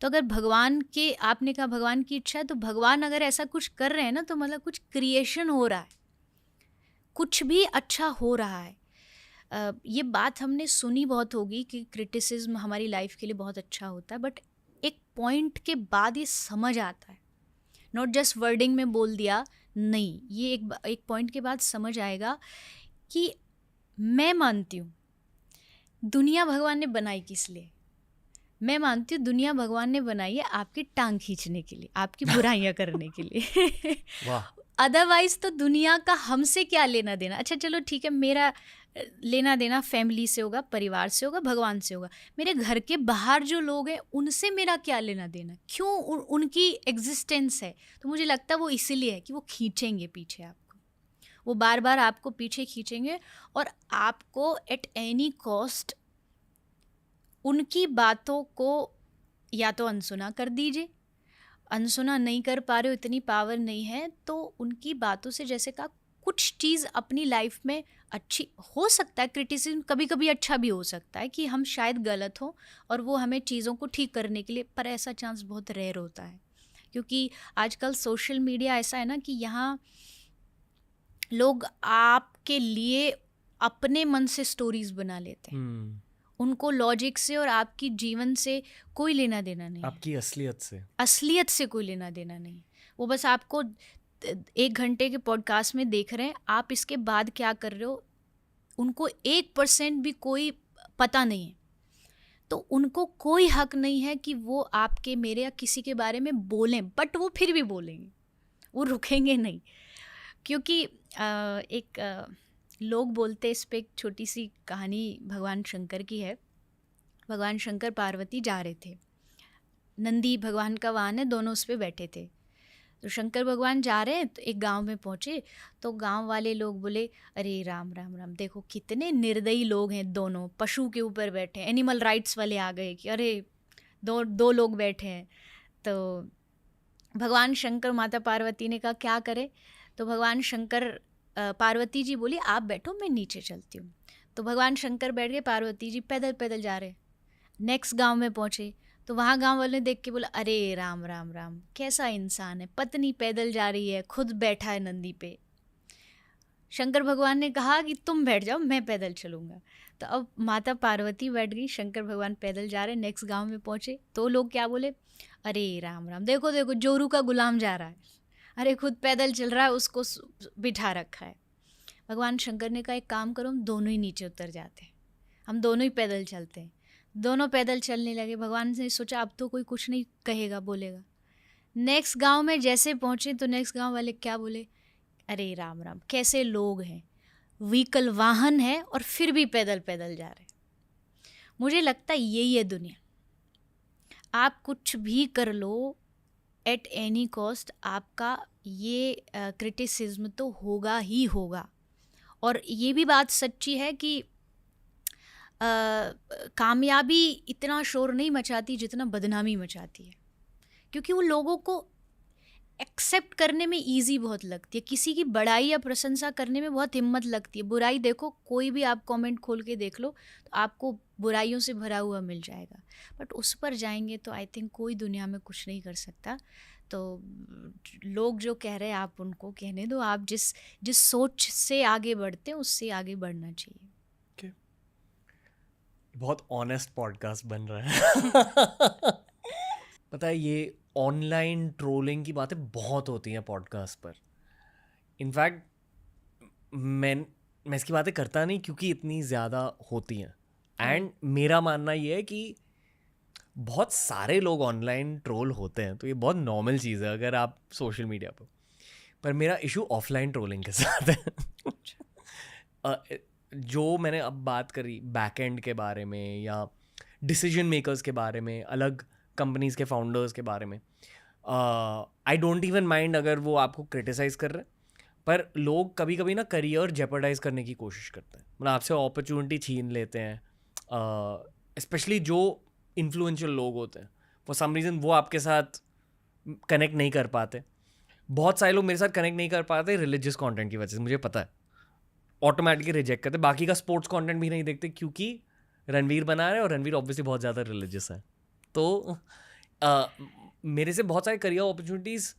तो अगर भगवान के, आपने कहा भगवान की इच्छा है, तो भगवान अगर ऐसा कुछ कर रहे हैं ना, तो मतलब कुछ क्रिएशन हो रहा है, कुछ भी अच्छा हो रहा है। ये बात हमने सुनी बहुत होगी कि क्रिटिसिज्म हमारी लाइफ के लिए बहुत अच्छा होता है, बट एक पॉइंट के बाद ये समझ आता है, नॉट जस्ट वर्डिंग में बोल दिया, नहीं, ये एक पॉइंट के बाद समझ आएगा कि मैं मानती हूँ दुनिया भगवान ने बनाई किस लिए। मैं मानती हूँ दुनिया भगवान ने बनाई है आपकी टांग खींचने के लिए, आपकी बुराइयाँ करने के लिए। वाह। अदरवाइज तो दुनिया का हमसे क्या लेना देना। अच्छा चलो ठीक है, मेरा लेना देना फैमिली से होगा, परिवार से होगा, भगवान से होगा। मेरे घर के बाहर जो लोग हैं उनसे मेरा क्या लेना देना, क्यों उनकी एग्जिस्टेंस है। तो मुझे लगता है वो इसीलिए है कि वो खींचेंगे पीछे आपको, वो बार बार आपको पीछे खींचेंगे और आपको एट एनी कॉस्ट उनकी बातों को या तो अनसुना कर दीजिए। अनसुना नहीं कर पा रहे हो, इतनी पावर नहीं है, तो उनकी बातों से जैसे कहा कुछ चीज़ अपनी लाइफ में अच्छी हो सकता है। क्रिटिसिज्म कभी कभी अच्छा भी हो सकता है कि हम शायद गलत हो और वो हमें चीज़ों को ठीक करने के लिए, पर ऐसा चांस बहुत रेयर होता है क्योंकि आजकल सोशल मीडिया ऐसा है ना कि यहाँ लोग आपके लिए अपने मन से स्टोरीज बना लेते हैं। उनको लॉजिक से और आपकी जीवन से कोई लेना देना नहीं, आपकी असलियत से कोई लेना देना नहीं। वो बस आपको 1 घंटे के पॉडकास्ट में देख रहे हैं, आप इसके बाद क्या कर रहे हो उनको 1% भी कोई पता नहीं है। तो उनको कोई हक नहीं है कि वो आपके, मेरे या किसी के बारे में बोलें, बट वो फिर भी बोलेंगे, वो रुकेंगे नहीं। क्योंकि लोग बोलते, इस पे एक छोटी सी कहानी भगवान शंकर की है। भगवान शंकर पार्वती जा रहे थे, नंदी भगवान का वाहन है, दोनों उस पर बैठे थे। तो शंकर भगवान जा रहे हैं तो एक गांव में पहुँचे तो गांव वाले लोग बोले, अरे राम राम राम, देखो कितने निर्दयी लोग हैं, दोनों पशु के ऊपर बैठे हैं। एनिमल राइट्स वाले आ गए कि अरे दो लोग बैठे हैं। तो भगवान शंकर, माता पार्वती ने कहा क्या करे। तो भगवान शंकर, पार्वती जी बोली आप बैठो, मैं नीचे चलती हूँ। तो भगवान शंकर बैठ गए, पार्वती जी पैदल पैदल जा रहे। नेक्स्ट गांव में पहुँचे तो वहाँ गांव वाले ने देख के बोला, अरे राम राम राम, कैसा इंसान है, पत्नी पैदल जा रही है, खुद बैठा है नंदी पे। शंकर भगवान ने कहा कि तुम बैठ जाओ, मैं पैदल चलूँगा। तो अब माता पार्वती बैठ गई, शंकर भगवान पैदल जा रहे। नेक्स्ट गांव में पहुँचे तो लोग क्या बोले, अरे राम राम, देखो देखो जोरू का गुलाम जा रहा है, अरे खुद पैदल चल रहा है, उसको बिठा रखा है। भगवान शंकर ने कहा एक काम करो, हम दोनों ही नीचे उतर जाते हैं, हम दोनों ही पैदल चलते हैं। दोनों पैदल चलने लगे। भगवान ने सोचा अब तो कोई कुछ नहीं कहेगा, बोलेगा। नेक्स्ट गांव में जैसे पहुँचे तो नेक्स्ट गांव वाले क्या बोले, अरे राम राम, कैसे लोग हैं, व्हीकल वाहन है और फिर भी पैदल पैदल जा रहे। मुझे लगता है यही है दुनिया। आप कुछ भी कर लो, एट एनी कॉस्ट आपका ये क्रिटिसिज्म तो होगा ही होगा। और ये भी बात सच्ची है कि कामयाबी इतना शोर नहीं मचाती जितना बदनामी मचाती है, क्योंकि वो लोगों को एक्सेप्ट करने में इजी बहुत लगती है। किसी की बड़ाई या प्रशंसा करने में बहुत हिम्मत लगती है। बुराई देखो, कोई भी आप कमेंट खोल के देख लो तो आपको बुराइयों से भरा हुआ मिल जाएगा, बट उस पर जाएंगे तो आई थिंक कोई दुनिया में कुछ नहीं कर सकता। तो लोग जो कह रहे हैं आप उनको कहने दो, आप जिस सोच से आगे बढ़ते हैं उससे आगे बढ़ना चाहिए। बहुत ऑनेस्ट पॉडकास्ट बन रहा है। पता है ये ऑनलाइन ट्रोलिंग की बातें बहुत होती हैं पॉडकास्ट पर। इनफैक्ट मैं इसकी बातें करता नहीं क्योंकि इतनी ज़्यादा होती हैं। एंड मेरा मानना ये है कि बहुत सारे लोग ऑनलाइन ट्रोल होते हैं, तो ये बहुत नॉर्मल चीज़ है अगर आप सोशल मीडिया पर मेरा इशू ऑफलाइन ट्रोलिंग के साथ है। जो मैंने अब बात करी बैक एंड के बारे में या डिसीजन मेकर्स के बारे में, अलग कंपनीज के फाउंडर्स के बारे में, आई डोंट इवन माइंड अगर वो आपको क्रिटिसाइज़ कर रहे हैं, पर लोग कभी कभी ना करियर जेपर्डाइज करने की कोशिश करते हैं, मतलब आपसे अपॉर्चुनिटी छीन लेते हैं। स्पेशली जो इन्फ्लुएंशियल लोग होते हैं, फॉर सम रीज़न वो आपके साथ कनेक्ट नहीं कर पाते। बहुत सारे लोग मेरे साथ कनेक्ट नहीं कर पाते रिलीजियस कंटेंट की वजह से, मुझे पता है, ऑटोमेटिकली रिजेक्ट करते। बाकी का स्पोर्ट्स कंटेंट भी नहीं देखते क्योंकि रणवीर बना रहे हैं और रणवीर ऑब्वियसली बहुत ज़्यादा रिलीजियस है। तो मेरे से बहुत सारे career opportunities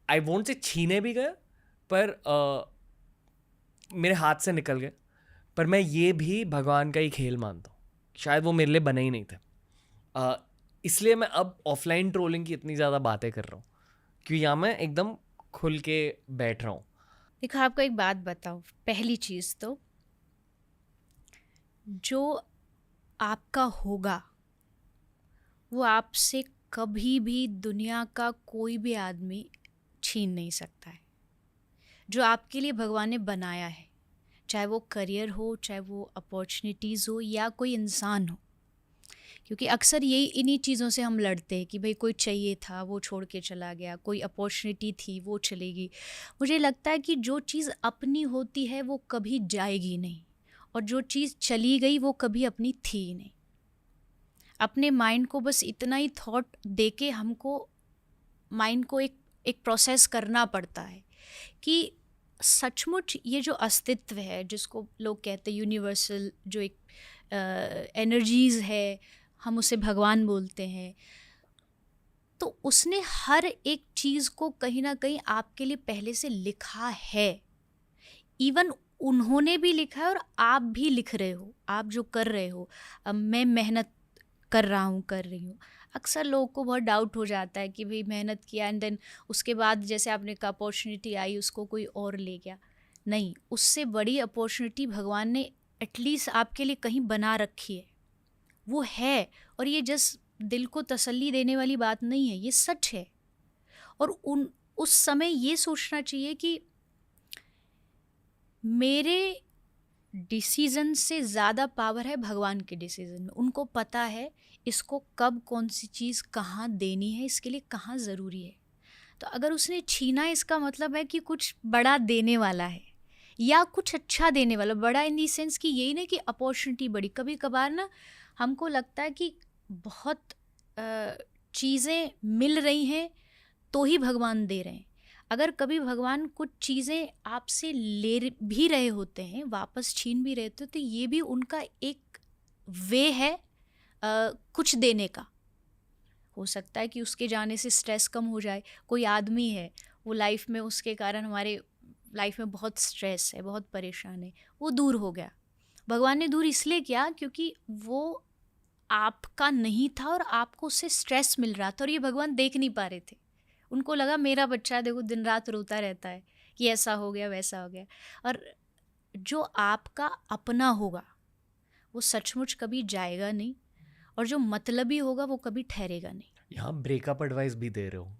I won't say छीने भी गए, पर मेरे हाथ से निकल गए। पर मैं ये भी भगवान का ही खेल मानता हूँ, शायद वो मेरे लिए बने ही नहीं थे। इसलिए मैं अब ऑफलाइन ट्रोलिंग की इतनी ज़्यादा बातें कर रहा हूँ, क्योंकि यहाँ मैं एकदम खुल के बैठ रहा हूँ। देखो आपको एक बात बताओ, पहली चीज़ तो जो आपका होगा वो आपसे कभी भी दुनिया का कोई भी आदमी छीन नहीं सकता है। जो आपके लिए भगवान ने बनाया है, चाहे वो करियर हो, चाहे वो अपॉर्चुनिटीज़ हो, या कोई इंसान हो, क्योंकि अक्सर यही इन्हीं चीज़ों से हम लड़ते हैं कि भाई कोई चाहिए था वो छोड़ के चला गया, कोई अपॉर्चुनिटी थी वो चलेगी। मुझे लगता है कि जो चीज़ अपनी होती है वो कभी जाएगी नहीं, और जो चीज़ चली गई वो कभी अपनी थी ही नहीं। अपने माइंड को बस इतना ही थॉट दे के हमको माइंड को एक प्रोसेस करना पड़ता है कि सचमुच ये जो अस्तित्व है, जिसको लोग कहते हैं यूनिवर्सल, जो एक एनर्जीज़ है, हम उसे भगवान बोलते हैं, तो उसने हर एक चीज़ को कहीं ना कहीं आपके लिए पहले से लिखा है। इवन उन्होंने भी लिखा है और आप भी लिख रहे हो, आप जो कर रहे हो। अब मैं मेहनत कर रहा हूँ, कर रही हूँ। अक्सर लोगों को बहुत डाउट हो जाता है कि भाई मेहनत किया एंड देन उसके बाद जैसे आपने कहा अपॉर्चुनिटी आई, उसको कोई और ले गया। नहीं, उससे बड़ी अपॉर्चुनिटी भगवान ने एटलीस्ट आपके लिए कहीं बना रखी है, वो है। और ये जस्ट दिल को तसल्ली देने वाली बात नहीं है, ये सच है। और उस समय ये सोचना चाहिए कि मेरे डिसीज़न से ज़्यादा पावर है भगवान के डिसीज़न में। उनको पता है इसको कब कौन सी चीज़ कहाँ देनी है, इसके लिए कहाँ ज़रूरी है। तो अगर उसने छीना, इसका मतलब है कि कुछ बड़ा देने वाला है या कुछ अच्छा देने वाला। बड़ा इन दी सेंस कि यही नहीं कि अपॉर्चुनिटी बड़ी। कभी कभार ना हमको लगता है कि बहुत चीज़ें मिल रही हैं तो ही भगवान दे रहे हैं। अगर कभी भगवान कुछ चीज़ें आपसे ले भी रहे होते हैं, वापस छीन भी रहे होते हैं, तो ये भी उनका एक वे है कुछ देने का। हो सकता है कि उसके जाने से स्ट्रेस कम हो जाए। कोई आदमी है, वो लाइफ में उसके कारण हमारे लाइफ में बहुत स्ट्रेस है, बहुत परेशान है, वो दूर हो गया। भगवान ने दूर इसलिए किया क्योंकि वो आपका नहीं था और आपको उससे स्ट्रेस मिल रहा था, और ये भगवान देख नहीं पा रहे थे। उनको लगा मेरा बच्चा देखो दिन रात रोता रहता है कि ऐसा हो गया वैसा हो गया। और जो आपका अपना होगा वो सचमुच कभी जाएगा नहीं, और जो मतलबी होगा वो कभी ठहरेगा नहीं। यहाँ ब्रेकअप एडवाइस भी दे रहे हो।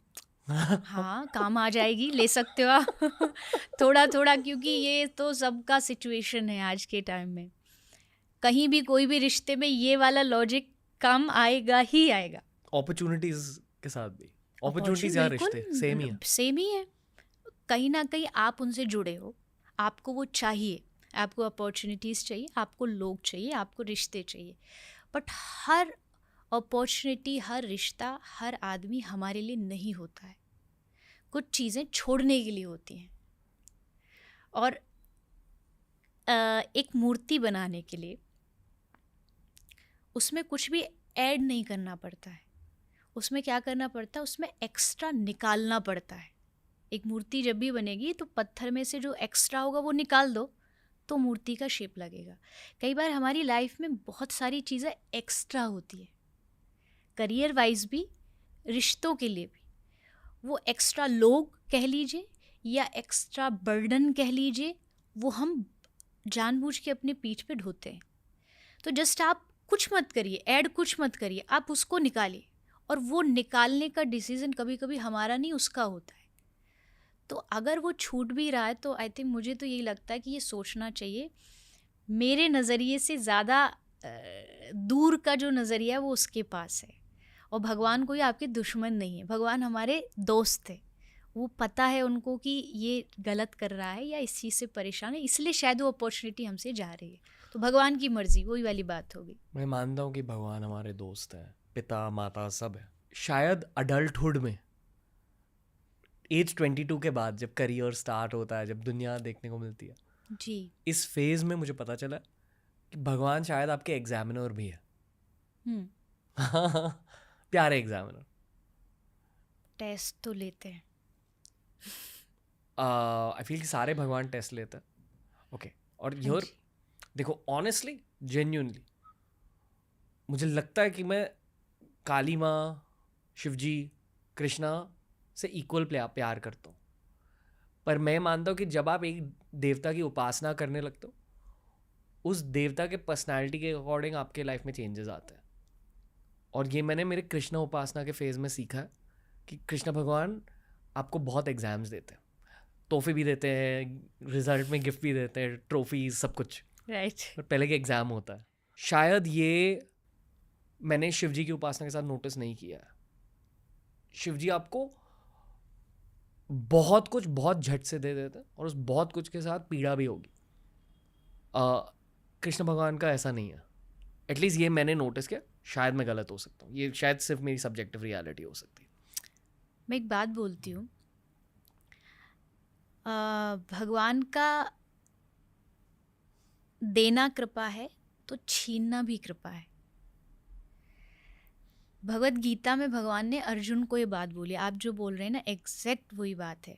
हाँ, काम आ जाएगी, ले सकते हो आप थोड़ा थोड़ा, क्योंकि ये तो सबका सिचुएशन है आज के टाइम में। कहीं भी कोई भी रिश्ते में ये वाला लॉजिक काम आएगा ही आएगा। अपॉर्चुनिटीज के साथ भी, अपॉर्चुनिटीज या रिश्ते सेम ही है। सेम ही है। कहीं ना कहीं आप उनसे जुड़े हो, आपको वो चाहिए, आपको अपॉर्चुनिटीज़ चाहिए, आपको लोग चाहिए, आपको रिश्ते चाहिए। बट हर अपॉर्चुनिटी, हर रिश्ता, हर आदमी हमारे लिए नहीं होता है। कुछ चीज़ें छोड़ने के लिए होती हैं। और एक मूर्ति बनाने के लिए उसमें कुछ भी ऐड नहीं करना पड़ता है। उसमें क्या करना पड़ता है, उसमें एक्स्ट्रा निकालना पड़ता है। एक मूर्ति जब भी बनेगी तो पत्थर में से जो एक्स्ट्रा होगा वो निकाल दो तो मूर्ति का शेप लगेगा। कई बार हमारी लाइफ में बहुत सारी चीज़ें एक्स्ट्रा होती है, करियर वाइज भी, रिश्तों के लिए भी। वो एक्स्ट्रा लोग कह लीजिए या एक्स्ट्रा बर्डन कह लीजिए, वो हम जानबूझ के अपने पीठ पे ढोते हैं। तो जस्ट आप कुछ मत करिए, ऐड कुछ मत करिए, आप उसको निकालिए। और वो निकालने का डिसीज़न कभी कभी हमारा नहीं, उसका होता है। तो अगर वो छूट भी रहा है तो आई थिंक, मुझे तो यही लगता है कि ये सोचना चाहिए, मेरे नज़रिए से ज़्यादा दूर का जो नज़रिया है वो उसके पास है। और भगवान कोई आपके दुश्मन नहीं है, भगवान हमारे दोस्त है। वो पता है उनको कि ये गलत कर रहा है या इस चीज़ से परेशान है, इसलिए शायद वो अपॉर्चुनिटी हमसे जा रही है। तो भगवान की मर्जी, वही वाली बात होगी। मैं मानता हूँ कि भगवान हमारे दोस्त हैं, पिता माता सब है। शायद अडल्टहुड में एज 22 के बाद जब करियर स्टार्ट होता है, जब दुनिया देखने को मिलती है जी, इस फेज में मुझे पता चला कि भगवान शायद आपके एग्जामिनर भी है। प्यारे एग्जामिनर। टेस्ट तो लेते हैं। आई फील कि सारे भगवान टेस्ट लेते हैं। ओके, और योर देखो ऑनेस्टली जेन्युइनली मुझे लगता है कि मैं काली माँ, शिवजी, कृष्णा से इक्वल प्यार करता हूँ। पर मैं मानता हूँ कि जब आप एक देवता की उपासना करने लगते हो, उस देवता के पर्सनालिटी के अकॉर्डिंग आपके लाइफ में चेंजेस आते हैं। और ये मैंने मेरे कृष्णा उपासना के फेज़ में सीखा है कि कृष्ण भगवान आपको बहुत एग्जाम्स देते हैं, तोहफे भी देते हैं, रिजल्ट में गिफ्ट भी देते हैं, ट्रॉफीज, सब कुछ। राइट। पर पहले के एग्ज़ाम होता है। शायद ये मैंने शिवजी की उपासना के साथ नोटिस नहीं किया है। शिवजी आपको बहुत कुछ बहुत झट से दे देते हैं और उस बहुत कुछ के साथ पीड़ा भी होगी। कृष्ण भगवान का ऐसा नहीं है। एटलीस्ट ये मैंने नोटिस किया, शायद मैं गलत हो सकता हूँ, ये शायद सिर्फ मेरी सब्जेक्टिव रियलिटी हो सकती है। मैं एक बात बोलती हूँ, भगवान का देना कृपा है तो छीनना भी कृपा है। भगवत गीता में भगवान ने अर्जुन को ये बात बोली, आप जो बोल रहे हैं ना एग्जैक्ट वही बात है।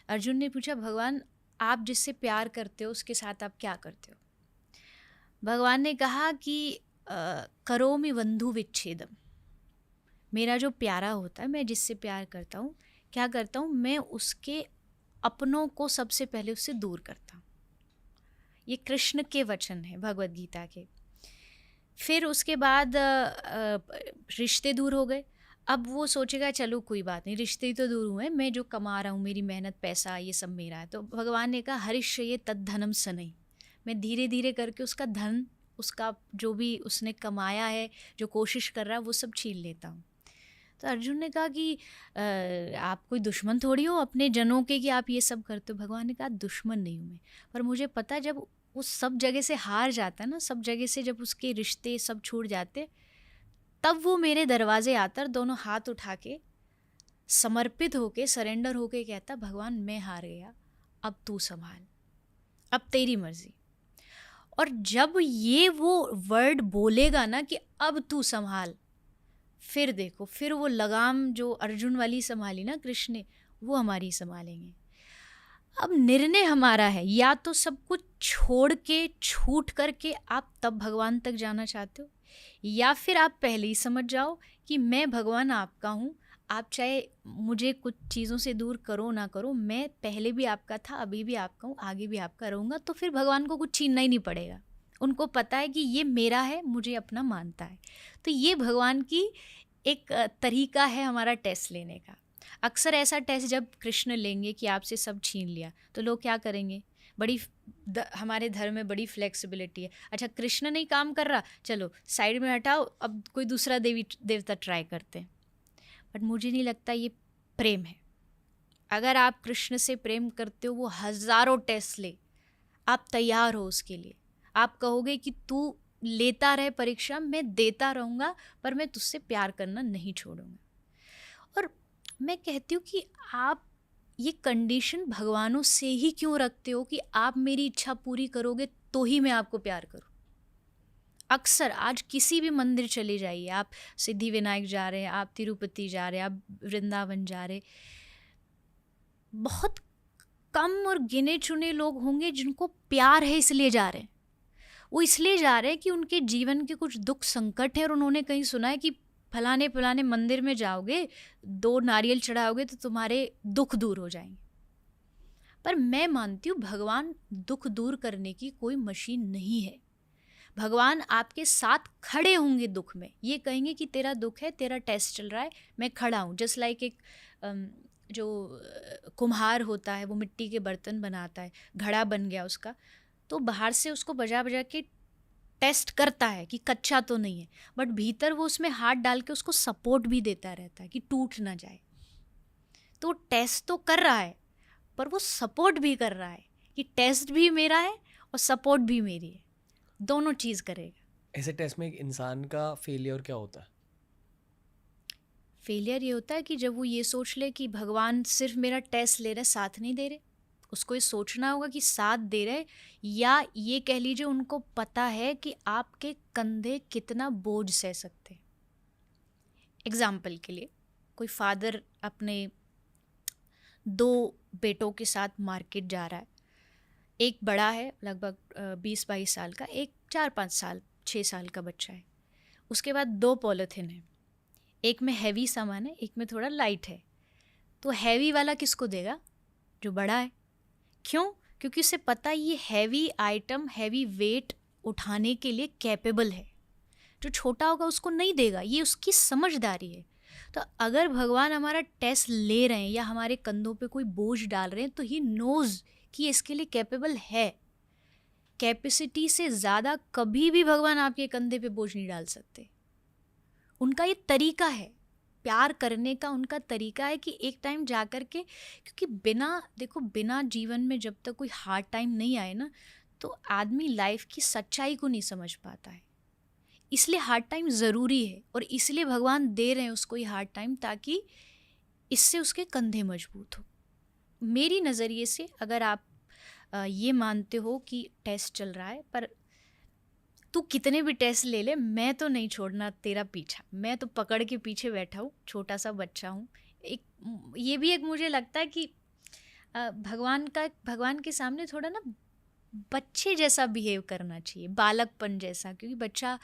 अर्जुन ने पूछा, भगवान आप जिससे प्यार करते हो उसके साथ आप क्या करते हो? भगवान ने कहा कि करोमि बंधु विच्छेदम, मेरा जो प्यारा होता है, मैं जिससे प्यार करता हूँ, क्या करता हूँ, मैं उसके अपनों को सबसे पहले उससे दूर करता हूँ। ये कृष्ण के वचन है भगवत गीता के। फिर उसके बाद रिश्ते दूर हो गए। अब वो सोचेगा चलो कोई बात नहीं, रिश्ते ही तो दूर हुए, मैं जो कमा रहा हूँ, मेरी मेहनत, पैसा, ये सब मेरा है। तो भगवान ने कहा हरिष्ये तद्धनम सनई, मैं धीरे धीरे करके उसका धन, उसका जो भी उसने कमाया है, जो कोशिश कर रहा है, वो सब छीन लेता हूँ। तो अर्जुन ने कहा कि आप कोई दुश्मन थोड़ी हो अपने जनों के कि आप ये सब करते हो। भगवान ने कहा दुश्मन नहीं हूँ मैं, पर मुझे पता है जब वो सब जगह से हार जाता है ना, सब जगह से जब उसके रिश्ते सब छूट जाते, तब वो मेरे दरवाजे आता और दोनों हाथ उठा के समर्पित होके, सरेंडर होके कहता, भगवान मैं हार गया, अब तू संभाल, अब तेरी मर्जी। और जब ये वो वर्ड बोलेगा ना कि अब तू संभाल, फिर देखो, फिर वो लगाम जो अर्जुन वाली संभाली ना कृष्ण ने, वो हमारी संभालेंगे। अब निर्णय हमारा है, या तो सब कुछ छोड़ के, छूट करके आप तब भगवान तक जाना चाहते हो, या फिर आप पहले ही समझ जाओ कि मैं भगवान आपका हूँ, आप चाहे मुझे कुछ चीज़ों से दूर करो ना करो, मैं पहले भी आपका था, अभी भी आपका हूँ, आगे भी आपका रहूँगा। तो फिर भगवान को कुछ छीनना ही नहीं पड़ेगा, उनको पता है कि ये मेरा है, मुझे अपना मानता है। तो ये भगवान की एक तरीका है हमारा टेस्ट लेने का। अक्सर ऐसा टेस्ट जब कृष्ण लेंगे कि आपसे सब छीन लिया, तो लोग क्या करेंगे, हमारे धर्म में बड़ी फ्लेक्सिबिलिटी है, अच्छा कृष्ण नहीं काम कर रहा, चलो साइड में हटाओ, अब कोई दूसरा देवता ट्राई करते हैं। बट मुझे नहीं लगता ये प्रेम है। अगर आप कृष्ण से प्रेम करते हो, वो हज़ारों टेस्ट ले, आप तैयार हो उसके लिए, आप कहोगे कि तू लेता रहे परीक्षा, मैं देता रहूँगा, पर मैं तुझसे प्यार करना नहीं छोड़ूंगा। और मैं कहती हूँ कि आप ये कंडीशन भगवानों से ही क्यों रखते हो कि आप मेरी इच्छा पूरी करोगे तो ही मैं आपको प्यार करूँ। अक्सर आज किसी भी मंदिर चले जाइए, आप सिद्धि विनायक जा रहे हैं, आप तिरुपति जा रहे हैं, आप वृंदावन जा रहे, बहुत कम और गिने चुने लोग होंगे जिनको प्यार है इसलिए जा रहे हैं। वो इसलिए जा रहे हैं कि उनके जीवन के कुछ दुख संकट है और उन्होंने कहीं सुना है कि फलाने फलाने मंदिर में जाओगे, 2 नारियल चढ़ाओगे तो तुम्हारे दुख दूर हो जाएंगे। पर मैं मानती हूँ भगवान दुख दूर करने की कोई मशीन नहीं है। भगवान आपके साथ खड़े होंगे दुख में, ये कहेंगे कि तेरा दुख है, तेरा टेस्ट चल रहा है, मैं खड़ा हूँ। जस्ट लाइक एक जो कुम्हार होता है, वो मिट्टी के बर्तन बनाता है, घड़ा बन गया उसका, तो बाहर से उसको बजा बजा के टेस्ट करता है कि कच्चा तो नहीं है, बट भीतर वो उसमें हाथ डाल के उसको सपोर्ट भी देता रहता है कि टूट ना जाए। तो टेस्ट तो कर रहा है, पर वो सपोर्ट भी कर रहा है कि टेस्ट भी मेरा है और सपोर्ट भी मेरी है, दोनों चीज़ करेगा। ऐसे टेस्ट में एक इंसान का फेलियर क्या होता है? फेलियर ये होता है कि जब वो ये सोच ले कि भगवान सिर्फ मेरा टेस्ट ले रहे, साथ नहीं दे रहे। उसको ये सोचना होगा कि साथ दे रहे, या ये कह लीजिए उनको पता है कि आपके कंधे कितना बोझ सह सकते। एग्जाम्पल के लिए, कोई फादर अपने 2 बेटों के साथ मार्केट जा रहा है, एक बड़ा है लगभग 20-22 साल का, एक 4-5 साल 6 साल का बच्चा है, उसके बाद 2 पॉलिथिन है, एक में हैवी सामान है, एक में थोड़ा लाइट है, तो हैवी वाला किसको देगा? जो बड़ा है। क्यों? क्योंकि उसे पता है ये हैवी आइटम, हैवी वेट उठाने के लिए कैपेबल है। जो छोटा होगा उसको नहीं देगा, ये उसकी समझदारी है। तो अगर भगवान हमारा टेस्ट ले रहे हैं या हमारे कंधों पे कोई बोझ डाल रहे हैं, तो ही नोज कि ये इसके लिए कैपेबल है। कैपेसिटी से ज़्यादा कभी भी भगवान आपके कंधे पे बोझ नहीं डाल सकते। उनका ये तरीका है, प्यार करने का उनका तरीका है कि एक टाइम जा कर के, क्योंकि बिना जीवन में जब तक कोई हार्ड टाइम नहीं आए ना, तो आदमी लाइफ की सच्चाई को नहीं समझ पाता है। इसलिए हार्ड टाइम ज़रूरी है, और इसलिए भगवान दे रहे हैं उसको ये हार्ड टाइम, ताकि इससे उसके कंधे मजबूत हो। मेरी नज़रिए से अगर आप ये मानते हो कि टेस्ट चल रहा है, पर तू कितने भी टेस्ट ले ले, मैं तो नहीं छोड़ना तेरा पीछा, मैं तो पकड़ के पीछे बैठा हूँ, छोटा सा बच्चा हूँ। ये भी एक मुझे लगता है कि भगवान के सामने थोड़ा ना बच्चे जैसा बिहेव करना चाहिए, बालकपन जैसा, क्योंकि बच्चा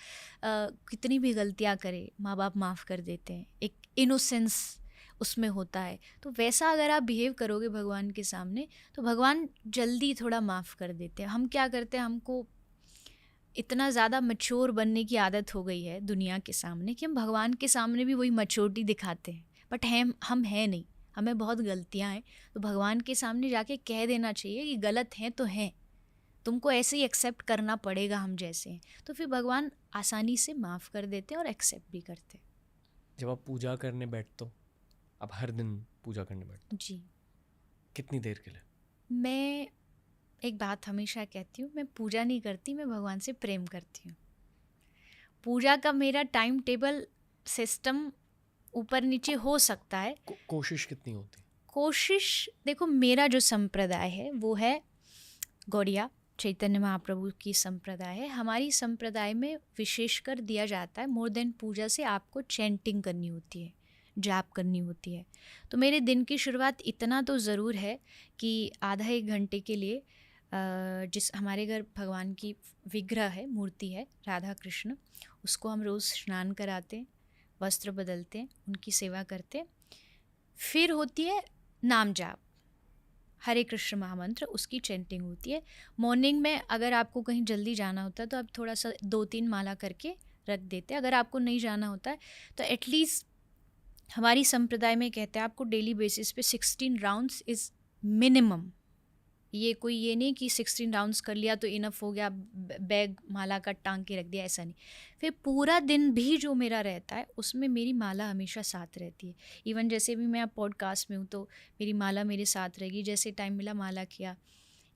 कितनी भी गलतियाँ करे माँ बाप माफ़ कर देते हैं, एक इनोसेंस उसमें होता है। तो वैसा अगर आप बिहेव करोगे भगवान के सामने, तो भगवान जल्दी थोड़ा माफ़ कर देते हैं। हम क्या करते हैं, हमको इतना ज़्यादा मैच्योर बनने की आदत हो गई है दुनिया के सामने कि हम भगवान के सामने भी वही मैच्योरिटी दिखाते हैं, बट हम हैं नहीं, हमें बहुत गलतियाँ हैं। तो भगवान के सामने जाके कह देना चाहिए कि गलत हैं तो हैं, तुमको ऐसे ही एक्सेप्ट करना पड़ेगा हम जैसे हैं। तो फिर भगवान आसानी से माफ़ कर देते हैं और एक्सेप्ट भी करते हैं। जब आप पूजा करने बैठते हो, आप हर दिन पूजा करने बैठते हो जी, कितनी देर के लिए? मैं एक बात हमेशा कहती हूँ, मैं पूजा नहीं करती, मैं भगवान से प्रेम करती हूँ। पूजा का मेरा टाइम टेबल सिस्टम ऊपर नीचे हो सकता है। कोशिश कितनी होती? कोशिश देखो, मेरा जो संप्रदाय है वो है गौड़िया चैतन्य महाप्रभु की संप्रदाय है। हमारी संप्रदाय में विशेषकर दिया जाता है, मोर देन पूजा से आपको चैंटिंग करनी होती है, जाप करनी होती है। तो मेरे दिन की शुरुआत इतना तो ज़रूर है कि आधा एक घंटे के लिए जिस हमारे घर भगवान की विग्रह है, मूर्ति है राधा कृष्ण, उसको हम रोज़ स्नान कराते हैं, वस्त्र बदलते हैं, उनकी सेवा करते हैं। फिर होती है नाम जाप, हरे कृष्ण महामंत्र, उसकी चैंटिंग होती है। मॉर्निंग में अगर आपको कहीं जल्दी जाना होता है तो आप थोड़ा सा 2-3 माला करके रख देते हैं। अगर आपको नहीं जाना होता है तो एटलीस्ट हमारी संप्रदाय में कहते हैं आपको डेली बेसिस पे 16 राउंड्स इज़ मिनिमम। ये कोई ये नहीं कि 16 राउंड्स कर लिया तो इनफ हो गया, बैग माला का टांग के रख दिया, ऐसा नहीं। फिर पूरा दिन भी जो मेरा रहता है उसमें मेरी माला हमेशा साथ रहती है। इवन जैसे भी मैं अब पॉडकास्ट में हूँ तो मेरी माला मेरे साथ रहेगी, जैसे टाइम मिला माला किया,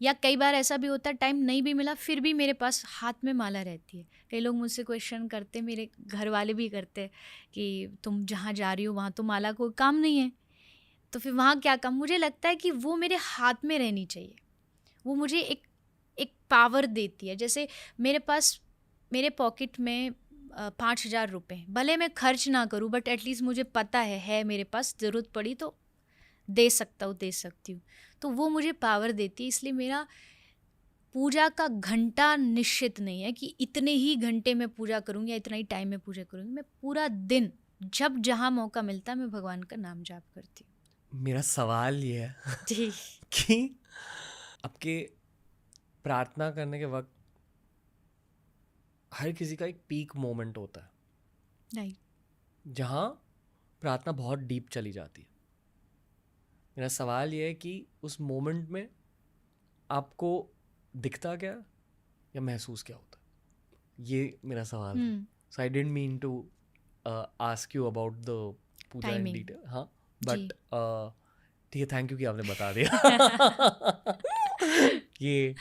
या कई बार ऐसा भी होता है टाइम नहीं भी मिला फिर भी मेरे पास हाथ में माला रहती है। कई लोग मुझसे क्वेश्चन करते, मेरे घर वाले भी करते कि तुम जहाँ जा रही हो वहाँ तो माला कोई काम नहीं है, तो फिर वहाँ क्या काम? मुझे लगता है कि वो मेरे हाथ में रहनी चाहिए, वो मुझे एक पावर देती है। जैसे मेरे पास मेरे पॉकेट में 5,000 रुपये हैं, भले मैं खर्च ना करूं बट एटलीस्ट मुझे पता है मेरे पास, ज़रूरत पड़ी तो दे सकती हूँ, तो वो मुझे पावर देती है। इसलिए मेरा पूजा का घंटा निश्चित नहीं है कि इतने ही घंटे में पूजा करूँगी या इतना ही टाइम में पूजा करूँगी। मैं पूरा दिन जब जहाँ मौका मिलता है मैं भगवान का नाम जाप करती हूँ। मेरा सवाल ये है जी कि आपके प्रार्थना करने के वक्त हर किसी का एक पीक मोमेंट होता है नहीं, जहाँ प्रार्थना बहुत डीप चली जाती है। मेरा सवाल ये है कि उस मोमेंट में आपको दिखता क्या या महसूस क्या होता है? ये मेरा सवाल है। So I didn't mean to ask you about the puja in detail. हाँ, बट ठीक है, थैंक यू कि आपने बता दिया। ये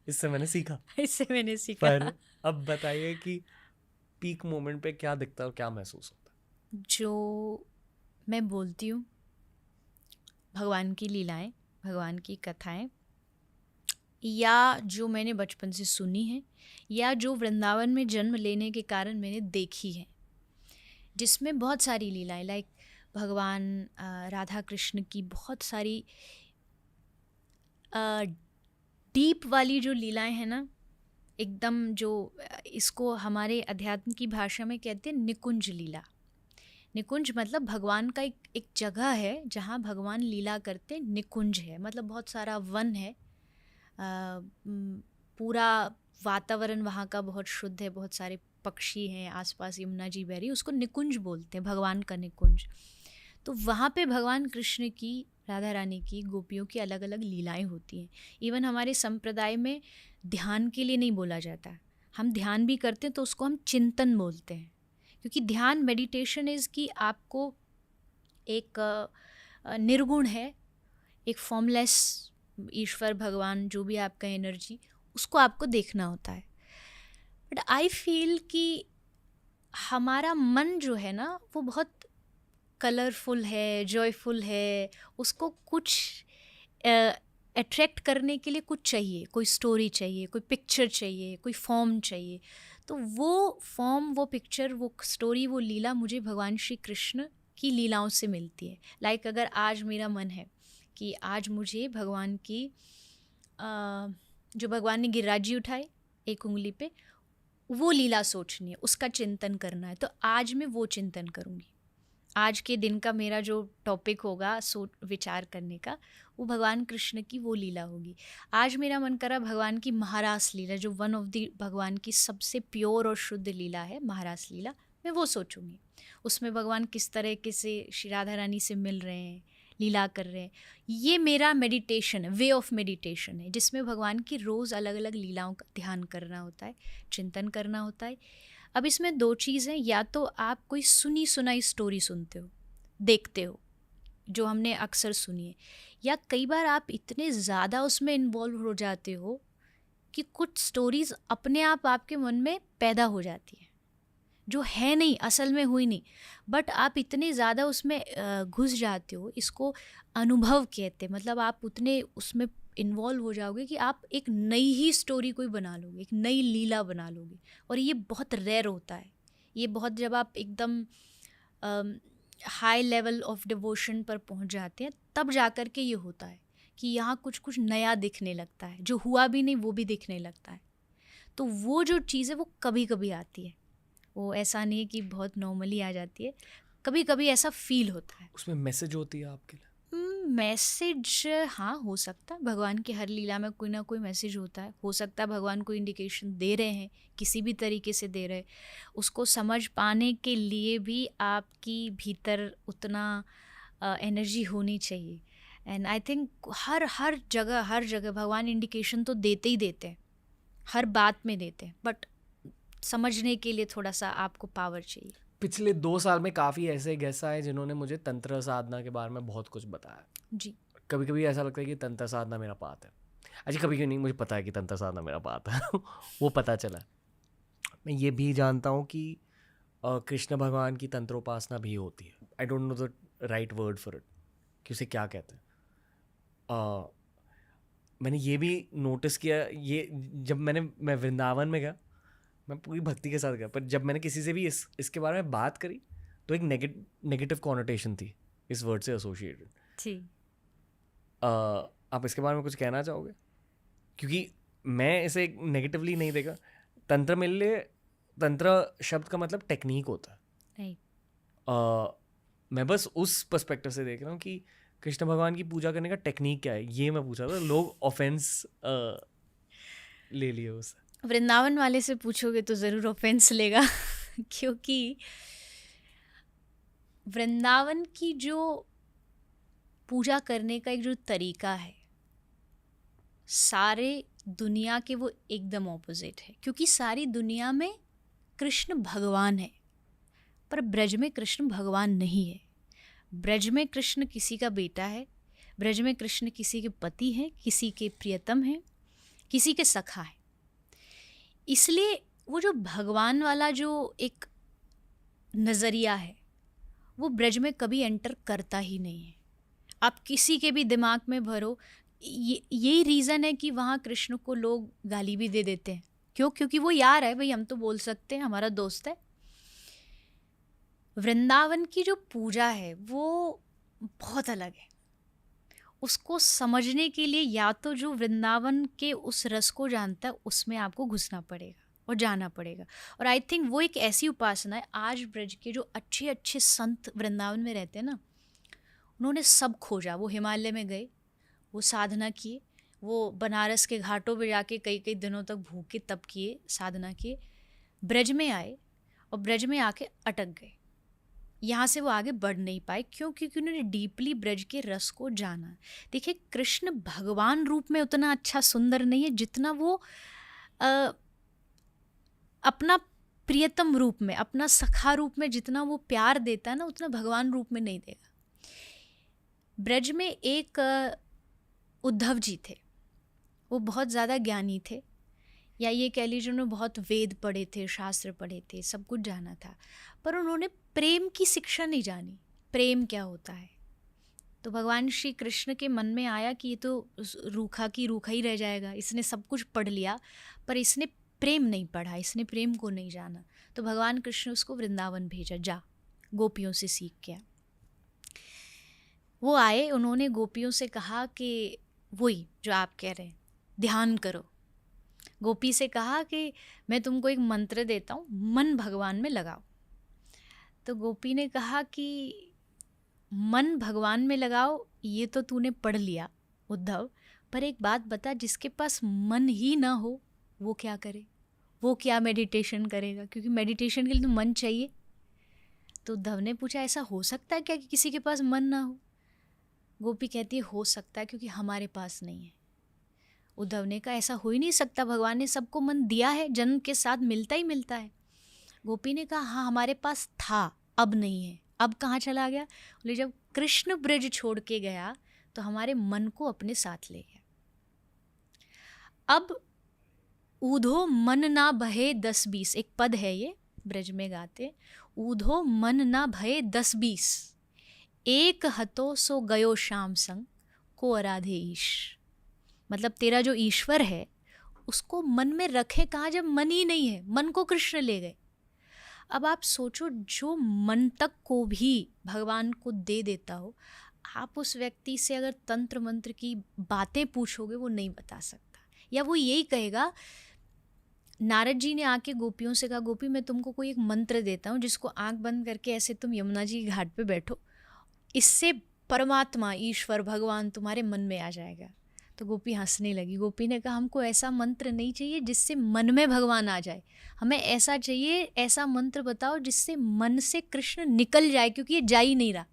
इससे मैंने सीखा। पर अब बताइए कि पीक मोमेंट पे क्या दिखता है और क्या महसूस होता है? जो मैं बोलती हूँ भगवान की लीलाएं, भगवान की कथाएं, या जो मैंने बचपन से सुनी है, या जो वृंदावन में जन्म लेने के कारण मैंने देखी है, जिसमें बहुत सारी लीलाएं, लाइक भगवान राधा कृष्ण की बहुत सारी डीप वाली जो लीलाएं हैं ना, एकदम जो इसको हमारे अध्यात्म की भाषा में कहते हैं निकुंज लीला। निकुंज मतलब भगवान का एक जगह है जहाँ भगवान लीला करते, निकुंज है मतलब बहुत सारा वन है, पूरा वातावरण वहाँ का बहुत शुद्ध है, बहुत सारे पक्षी हैं आसपास, यमुना जी बह रही, उसको निकुंज बोलते हैं, भगवान का निकुंज। तो वहाँ पे भगवान कृष्ण की, राधा रानी की, गोपियों की अलग अलग लीलाएं होती हैं। इवन हमारे संप्रदाय में ध्यान के लिए नहीं बोला जाता है, हम ध्यान भी करते हैं तो उसको हम चिंतन बोलते हैं, क्योंकि ध्यान मेडिटेशन इज़ कि आपको एक निर्गुण है, एक फॉर्मलेस ईश्वर भगवान जो भी आपका एनर्जी, उसको आपको देखना होता है। बट आई फील कि हमारा मन जो है ना वो बहुत कलरफुल है, जॉयफुल है, उसको कुछ अट्रैक्ट करने के लिए कुछ चाहिए, कोई स्टोरी चाहिए, कोई पिक्चर चाहिए, कोई फॉर्म चाहिए। तो वो फॉर्म, वो पिक्चर, वो स्टोरी, वो लीला मुझे भगवान श्री कृष्ण की लीलाओं से मिलती है। लाइक अगर आज मेरा मन है कि आज मुझे भगवान की जो भगवान ने गिरिराज उठाए एक उंगली पे, वो लीला सोचनी है, उसका चिंतन करना है, तो आज मैं वो चिंतन करूँगी। आज के दिन का मेरा जो टॉपिक होगा विचार करने का, वो भगवान कृष्ण की वो लीला होगी। आज मेरा मन करा भगवान की महारास लीला, जो वन ऑफ द भगवान की सबसे प्योर और शुद्ध लीला है, महारास लीला, मैं वो सोचूंगी। उसमें भगवान किस तरह से श्री राधा रानी से मिल रहे हैं, लीला कर रहे हैं। ये मेरा मेडिटेशन है, वे ऑफ मेडिटेशन है, जिसमें भगवान की रोज़ अलग अलग लीलाओं का ध्यान करना होता है, चिंतन करना होता है। अब इसमें दो चीज़ हैं, या तो आप कोई सुनी सुनाई स्टोरी सुनते हो, देखते हो, जो हमने अक्सर सुनी है, या कई बार आप इतने ज़्यादा उसमें इन्वॉल्व हो जाते हो कि कुछ स्टोरीज़ अपने आप आपके मन में पैदा हो जाती है, जो है नहीं, असल में हुई नहीं, बट आप इतने ज़्यादा उसमें घुस जाते हो, इसको अनुभव कहते हैं। मतलब आप उतने उसमें इन्वॉल्व हो जाओगे कि आप एक नई ही स्टोरी कोई बना लोगे, एक नई लीला बना लोगे। और ये बहुत रेयर होता है, ये बहुत, जब आप एकदम हाई लेवल ऑफ डिवोशन पर पहुंच जाते हैं तब जा कर के ये होता है कि यहाँ कुछ कुछ नया दिखने लगता है, जो हुआ भी नहीं वो भी दिखने लगता है। तो वो जो चीज़ है वो कभी कभी आती है, वो ऐसा नहीं है कि बहुत नॉर्मली आ जाती है, कभी कभी ऐसा फील होता है। उसमें मैसेज होती है आपके लिए? मैसेज हाँ हो सकता है, भगवान की हर लीला में कोई ना कोई मैसेज होता है। हो सकता है भगवान को इंडिकेशन दे रहे हैं, किसी भी तरीके से दे रहे हैं, उसको समझ पाने के लिए भी आपकी भीतर उतना एनर्जी होनी चाहिए। एंड आई थिंक हर जगह भगवान इंडिकेशन तो देते ही देते हैं, हर बात में देते हैं, बट समझने के लिए थोड़ा सा आपको पावर चाहिए। पिछले 2 साल में काफ़ी ऐसे गेस्ट आए जिन्होंने मुझे तंत्र साधना के बारे में बहुत कुछ बताया जी। कभी कभी ऐसा लगता है कि तंत्र साधना मेरा पात है। अच्छा, कभी कभी नहीं, मुझे पता है कि तंत्र साधना मेरा पात है वो पता चला। मैं ये भी जानता हूँ कि कृष्ण भगवान की तंत्रोपासना भी होती है। I don't know the right word for it कि उसे क्या कहते हैं। मैंने ये भी नोटिस किया, ये जब मैं वृंदावन में गया, मैं पूरी भक्ति के साथ गया, पर जब मैंने किसी से भी इसके बारे में बात करी तो एक नेगेटिव कॉनोटेशन थी इस वर्ड से एसोसिएटेड। जी। आप इसके बारे में कुछ कहना चाहोगे? क्योंकि मैं इसे नेगेटिवली नहीं देखा। तंत्र मेरे लिए, तंत्र शब्द का मतलब टेक्निक होता है। राइट। मैं बस उस पर्सपेक्टिव से देख रहा हूँ कि कृष्ण भगवान की पूजा करने का टेक्निक क्या है, ये मैं पूछा था। लोग ऑफेंस ले लिए उससे। वृंदावन वाले से पूछोगे तो ज़रूर ऑफेंस लेगा क्योंकि वृंदावन की जो पूजा करने का एक जो तरीका है, सारे दुनिया के वो एकदम ऑपोजिट है। क्योंकि सारी दुनिया में कृष्ण भगवान है, पर ब्रज में कृष्ण भगवान नहीं है। ब्रज में कृष्ण किसी का बेटा है, ब्रज में कृष्ण किसी के पति हैं, किसी के प्रियतम हैं, किसी के सखा है। इसलिए वो जो भगवान वाला जो एक नज़रिया है वो ब्रज में कभी एंटर करता ही नहीं है। आप किसी के भी दिमाग में भरो, यही रीज़न है कि वहाँ कृष्ण को लोग गाली भी दे देते हैं। क्यों? क्योंकि वो यार है भाई, हम तो बोल सकते हैं, हमारा दोस्त है। वृंदावन की जो पूजा है वो बहुत अलग है। उसको समझने के लिए या तो जो वृंदावन के उस रस को जानता है उसमें आपको घुसना पड़ेगा, और जाना पड़ेगा। और आई थिंक वो एक ऐसी उपासना है, आज ब्रज के जो अच्छे अच्छे संत वृंदावन में रहते हैं ना, उन्होंने सब खोजा। वो हिमालय में गए, वो साधना किए, वो बनारस के घाटों पे जाके कई कई दिनों तक भूखे तप किए, साधना किए, ब्रज में आए और ब्रज में आके अटक गए। यहाँ से वो आगे बढ़ नहीं पाए। क्यों? क्योंकि उन्होंने डीपली ब्रज के रस को जाना। देखिए, कृष्ण भगवान रूप में उतना अच्छा सुंदर नहीं है जितना वो अपना प्रियतम रूप में, अपना सखा रूप में जितना वो प्यार देता है ना, उतना भगवान रूप में नहीं देगा। ब्रज में एक उद्धव जी थे, वो बहुत ज़्यादा ज्ञानी थे, या ये कह लीजिए उन्होंने बहुत वेद पढ़े थे, शास्त्र पढ़े थे, सब कुछ जाना था, पर उन्होंने प्रेम की शिक्षा नहीं जानी। प्रेम क्या होता है? तो भगवान श्री कृष्ण के मन में आया कि ये तो रूखा की रूखा ही रह जाएगा, इसने सब कुछ पढ़ लिया पर इसने प्रेम नहीं पढ़ा, इसने प्रेम को नहीं जाना। तो भगवान कृष्ण उसको वृंदावन भेजा, जा गोपियों से सीख के आ। वो आए, उन्होंने गोपियों से कहा कि वही जो आप कह रहे हैं, ध्यान करो। गोपी से कहा कि मैं तुमको एक मंत्र देता हूँ, मन भगवान में लगाओ। तो गोपी ने कहा कि मन भगवान में लगाओ, ये तो तूने पढ़ लिया उद्धव, पर एक बात बता, जिसके पास मन ही ना हो वो क्या करे? वो क्या मेडिटेशन करेगा? क्योंकि मेडिटेशन के लिए तो मन चाहिए। तो उद्धव ने पूछा, ऐसा हो सकता है क्या कि किसी के पास मन ना हो? गोपी कहती है, हो सकता है, क्योंकि हमारे पास नहीं है। उद्धव ने कहा, ऐसा हो ही नहीं सकता, भगवान ने सबको मन दिया है, जन्म के साथ मिलता ही मिलता है। गोपी ने कहा, हाँ हमारे पास था, अब नहीं है। अब कहाँ चला गया? बोले, जब कृष्ण ब्रज छोड़ के गया तो हमारे मन को अपने साथ ले गया। अब ऊधो मन ना भये 10-20, एक पद है ये, ब्रज में गाते, ऊधो मन ना भये 10-20, एक हतो सो गयो श्याम संग, को आराधे ईश। मतलब तेरा जो ईश्वर है उसको मन में रखे कहाँ, जब मन ही नहीं है, मन को कृष्ण ले गए। अब आप सोचो, जो मन तक को भी भगवान को दे देता हो, आप उस व्यक्ति से अगर तंत्र मंत्र की बातें पूछोगे वो नहीं बता सकता, या वो यही कहेगा। नारद जी ने आके गोपियों से कहा, गोपी मैं तुमको कोई एक मंत्र देता हूँ जिसको आंख बंद करके ऐसे तुम यमुना जी के घाट पे बैठो, इससे परमात्मा, ईश्वर, भगवान तुम्हारे मन में आ जाएगा। तो गोपी हंसने लगी। गोपी ने कहा, हमको ऐसा मंत्र नहीं चाहिए जिससे मन में भगवान आ जाए, हमें ऐसा चाहिए, ऐसा मंत्र बताओ जिससे मन से कृष्ण निकल जाए, क्योंकि ये जा ही नहीं रहा,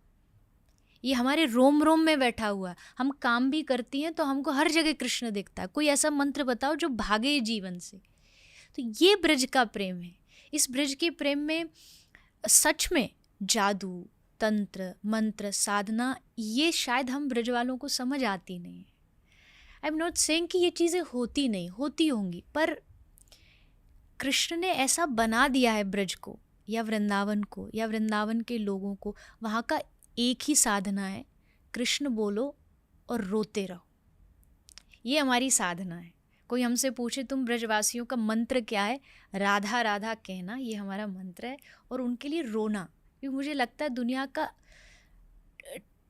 ये हमारे रोम रोम में बैठा हुआ है। हम काम भी करती हैं तो हमको हर जगह कृष्ण दिखता है, कोई ऐसा मंत्र बताओ जो भागे जीवन से। तो ये ब्रज का प्रेम है। इस ब्रज के प्रेम में सच में जादू, तंत्र, मंत्र, साधना, ये शायद हम ब्रज वालों को समझ आती नहीं है। आई एम नॉट सेइंग कि ये चीज़ें होती नहीं, होती होंगी, पर कृष्ण ने ऐसा बना दिया है ब्रज को, या वृंदावन को, या वृंदावन के लोगों को। वहाँ का एक ही साधना है, कृष्ण बोलो और रोते रहो। ये हमारी साधना है। कोई हमसे पूछे तुम ब्रजवासियों का मंत्र क्या है, राधा राधा कहना, ये हमारा मंत्र है। और उनके लिए रोना, क्योंकि मुझे लगता है दुनिया का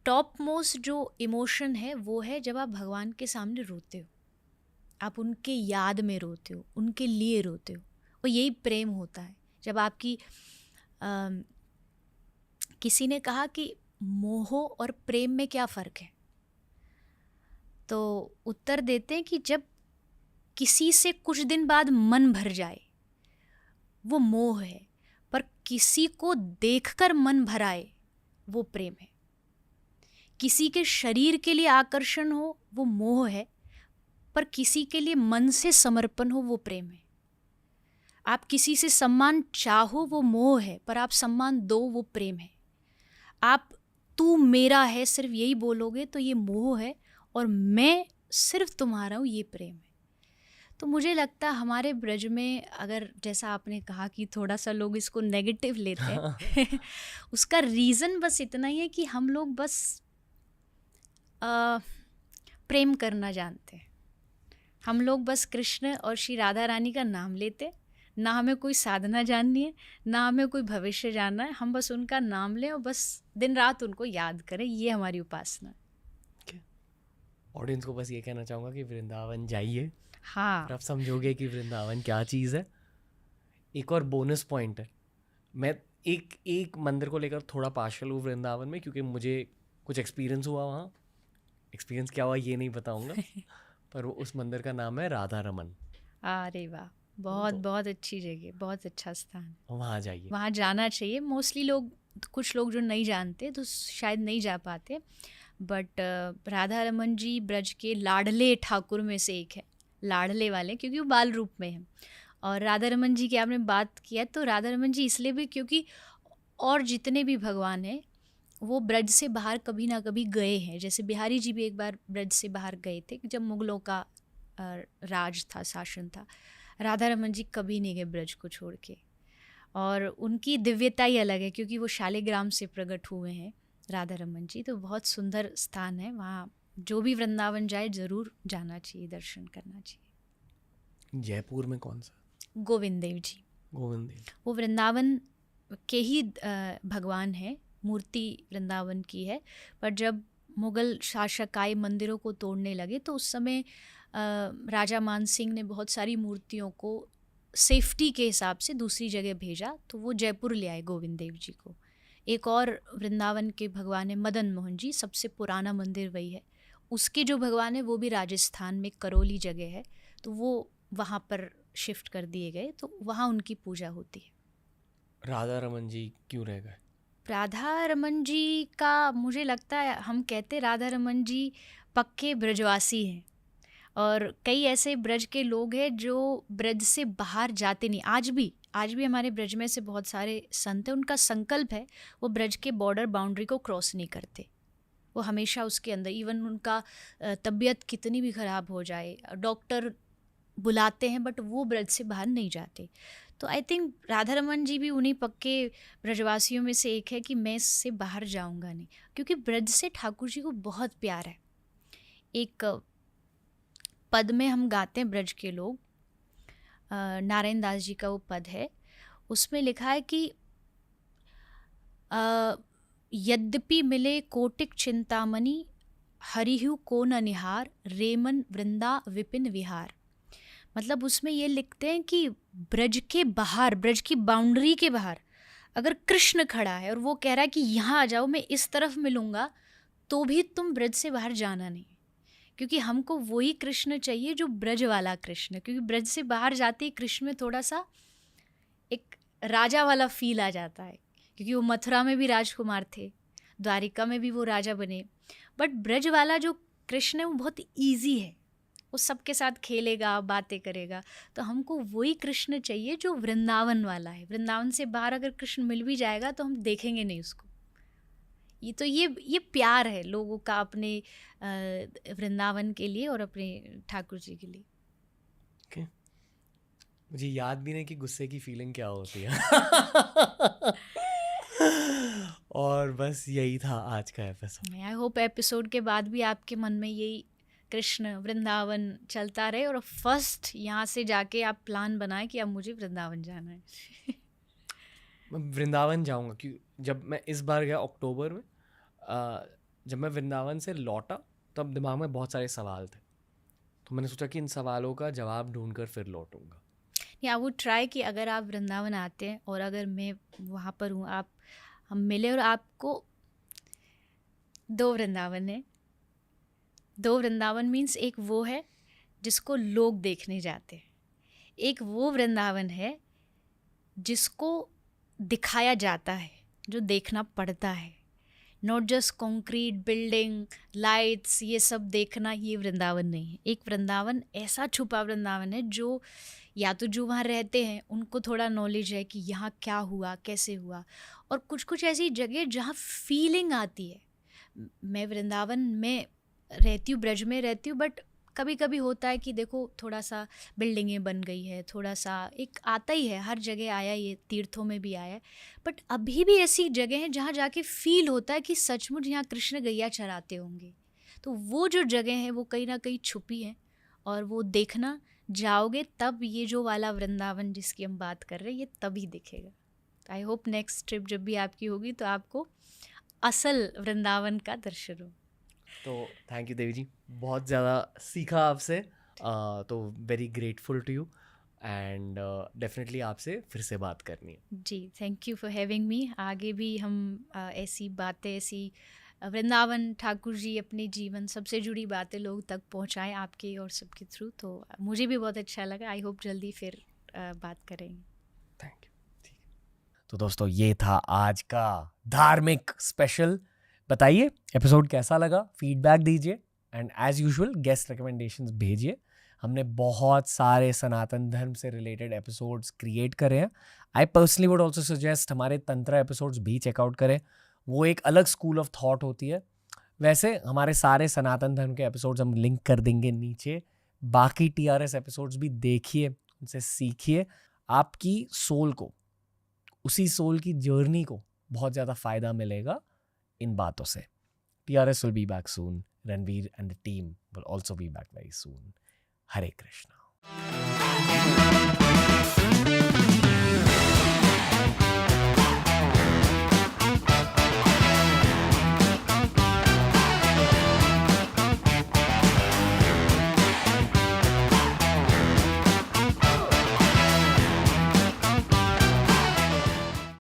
टॉप मोस्ट जो इमोशन है वो है जब आप भगवान के सामने रोते हो, आप उनके याद में रोते हो, उनके लिए रोते हो। और यही प्रेम होता है। जब आपकी किसी ने कहा कि मोह और प्रेम में क्या फ़र्क है, तो उत्तर देते हैं कि जब किसी से कुछ दिन बाद मन भर जाए वो मोह है, पर किसी को देखकर मन भराए वो प्रेम है। किसी के शरीर के लिए आकर्षण हो वो मोह है, पर किसी के लिए मन से समर्पण हो वो प्रेम है। आप किसी से सम्मान चाहो वो मोह है, पर आप सम्मान दो वो प्रेम है। आप तू मेरा है सिर्फ यही बोलोगे तो ये मोह है, और मैं सिर्फ तुम्हारा हूँ ये प्रेम है। तो मुझे लगता है हमारे ब्रज में, अगर जैसा आपने कहा कि थोड़ा सा लोग इसको नेगेटिव लेते हैं उसका रीज़न बस इतना ही है कि हम लोग बस प्रेम करना जानते हैं। हम लोग बस कृष्ण और श्री राधा रानी का नाम लेते, ना हमें कोई साधना जाननी है, ना हमें कोई भविष्य जानना है। हम बस उनका नाम लें और बस दिन रात उनको याद करें, ये हमारी उपासना है। ऑडियंस को बस ये कहना चाहूँगा कि वृंदावन जाइए। हाँ, आप समझोगे कि वृंदावन क्या चीज़ है। एक और बोनस पॉइंट है, मैं एक मंदिर को लेकर थोड़ा पार्शल हूँ वृंदावन में, क्योंकि मुझे कुछ एक्सपीरियंस हुआ वहाँ। एक्सपीरियंस क्या हुआ ये नहीं बताऊँगा, पर वो उस मंदिर का नाम है राधा रमन। अरे वाह, बहुत तो बहुत अच्छी जगह, बहुत अच्छा स्थान, वहाँ जाइए। वहाँ जाना चाहिए। मोस्टली लोग, कुछ लोग जो नहीं जानते तो शायद नहीं जा पाते, बट राधा रमन जी ब्रज के लाडले ठाकुर में से एक है, लाडले वाले, क्योंकि वो बाल रूप में है। और राधा रमन जी की आपने बात किया, तो राधा रमन जी इसलिए भी क्योंकि और जितने भी भगवान हैं वो ब्रज से बाहर कभी ना कभी गए हैं। जैसे बिहारी जी भी एक बार ब्रज से बाहर गए थे जब मुगलों का राज था, शासन था। राधा रमन जी कभी नहीं गए ब्रज को छोड़ के, और उनकी दिव्यता ही अलग है, क्योंकि वो शालिग्राम से प्रकट हुए हैं राधा रमन जी। तो बहुत सुंदर स्थान है वहाँ, जो भी वृंदावन जाए ज़रूर जाना चाहिए, दर्शन करना चाहिए। जयपुर में कौन सा? गोविंद देव जी, गोविंद देव। वो वृंदावन के ही भगवान हैं, मूर्ति वृंदावन की है। पर जब मुग़ल शासक आए, मंदिरों को तोड़ने लगे, तो उस समय राजा मान सिंह ने बहुत सारी मूर्तियों को सेफ्टी के हिसाब से दूसरी जगह भेजा, तो वो जयपुर ले आए गोविंद देव जी को। एक और वृंदावन के भगवान है मदन मोहन जी, सबसे पुराना मंदिर वही है। उसके जो भगवान है वो भी राजस्थान में करौली जगह है, तो वो वहाँ पर शिफ्ट कर दिए गए, तो वहाँ उनकी पूजा होती है। राधा रमन जी क्यों रह गए? राधा रमन जी का मुझे लगता है, हम कहते राधा रमन जी पक्के ब्रजवासी हैं, और कई ऐसे ब्रज के लोग हैं जो ब्रज से बाहर जाते नहीं। आज भी हमारे ब्रज में से बहुत सारे संत हैं, उनका संकल्प है वो ब्रज के बॉर्डर बाउंड्री को क्रॉस नहीं करते, वो हमेशा उसके अंदर। इवन उनका तबीयत कितनी भी ख़राब हो जाए, डॉक्टर बुलाते हैं, बट वो ब्रज से बाहर नहीं जाते। तो आई थिंक राधा रमन जी भी उन्हीं पक्के ब्रजवासियों में से एक है कि मैं इससे बाहर जाऊंगा नहीं, क्योंकि ब्रज से ठाकुर जी को बहुत प्यार है। एक पद में हम गाते हैं ब्रज के लोग, नारायण दास जी का वो पद है, उसमें लिखा है कि यद्यपि मिले कोटिक चिंतामणि, हरिहु को न निहार, रेमन वृंदा विपिन विहार। मतलब उसमें ये लिखते हैं कि ब्रज के बाहर, ब्रज की बाउंड्री के बाहर अगर कृष्ण खड़ा है और वो कह रहा है कि यहाँ आ जाओ, मैं इस तरफ मिलूँगा, तो भी तुम ब्रज से बाहर जाना नहीं, क्योंकि हमको वही कृष्ण चाहिए जो ब्रज वाला कृष्ण। क्योंकि ब्रज से बाहर जाते ही कृष्ण में थोड़ा सा एक राजा वाला फील आ जाता है, क्योंकि वो मथुरा में भी राजकुमार थे, द्वारिका में भी वो राजा बने, बट ब्रज वाला जो कृष्ण है वो बहुत ईजी है, वो सबके साथ खेलेगा, बातें करेगा। तो हमको वही कृष्ण चाहिए जो वृंदावन वाला है। वृंदावन से बाहर अगर कृष्ण मिल भी जाएगा तो हम देखेंगे नहीं उसको। ये प्यार है लोगों का अपने वृंदावन के लिए और अपने ठाकुर जी के लिए। okay. मुझे याद भी नहीं कि गुस्से की फीलिंग क्या होती है। और बस यही था आज का एपिसोड। आई होप एपिसोड के बाद भी आपके मन में यही कृष्ण वृंदावन चलता रहे, और फर्स्ट यहाँ से जाके आप प्लान बनाएं कि अब मुझे वृंदावन जाना है। मैं वृंदावन जाऊंगा, क्योंकि जब मैं इस बार गया अक्टूबर में, जब मैं वृंदावन से लौटा तब दिमाग में बहुत सारे सवाल थे, तो मैंने सोचा कि इन सवालों का जवाब ढूंढकर फिर लौटूंगा। या वो ट्राई कि अगर आप वृंदावन आते हैं और अगर मैं वहाँ पर हूँ, आप हम मिले, और आपको दो वृंदावन है। दो वृंदावन मीन्स एक वो है जिसको लोग देखने जाते हैं, एक वो वृंदावन है जिसको दिखाया जाता है, जो देखना पड़ता है। Not just concrete building lights, ये सब देखना, ये वृंदावन नहीं है। एक वृंदावन ऐसा छुपा वृंदावन है जो या तो जो वहाँ रहते हैं उनको थोड़ा नॉलेज है कि यहाँ क्या हुआ, कैसे हुआ, और कुछ कुछ ऐसी जगह जहाँ फीलिंग आती है। मैं वृंदावन में रहती हूँ, ब्रज में रहती हूँ, बट कभी कभी होता है कि देखो थोड़ा सा बिल्डिंगें बन गई है, थोड़ा सा एक आता ही है, हर जगह आया, ये तीर्थों में भी आया है, बट अभी भी ऐसी जगह है जहाँ जाके फील होता है कि सचमुच यहाँ कृष्ण गैया चराते होंगे। तो वो जो जगह है वो कहीं ना कहीं छुपी है, और वो देखना जाओगे तब ये जो वाला वृंदावन जिसकी हम बात कर रहे हैं ये तभी दिखेगा। आई होप नेक्स्ट ट्रिप जब भी आपकी होगी तो आपको असल वृंदावन का दर्शन हो। तो थैंक यू देवी जी, बहुत ज़्यादा सीखा आपसे, तो very grateful to you. And definitely आपसे फिर से बात करनी है। जी, thank you for having me. आगे भी हम ऐसी बातें, ऐसी वृंदावन ठाकुर जी अपने जीवन सबसे जुड़ी बातें लोग तक पहुंचाएं आपके और सबके थ्रू। तो मुझे भी बहुत अच्छा लगा। आई होप जल्दी फिर बात करेंगे। Thank you. ठीक है, तो दोस्तों ये था आज का धार्मिक स्पेशल। बताइए एपिसोड कैसा लगा, फीडबैक दीजिए and as usual guest recommendations भेजिए। हमने बहुत सारे सनातन धर्म से रिलेटेड एपिसोड्स क्रिएट करे हैं। I personally would also suggest हमारे तंत्र एपिसोड्स भी चेकआउट करें, वो एक अलग स्कूल ऑफ थॉट होती है। वैसे हमारे सारे सनातन धर्म के एपिसोड्स हम लिंक कर देंगे नीचे। बाकी TRS एपिसोड्स भी देखिए, उनसे सीखिए। आपकी सोल को, उसी सोल की जर्नी को बहुत ज़्यादा फायदा मिलेगा इन बातों से। TRS will be back soon. Ranveer and the team will also be back very soon. Hare Krishna.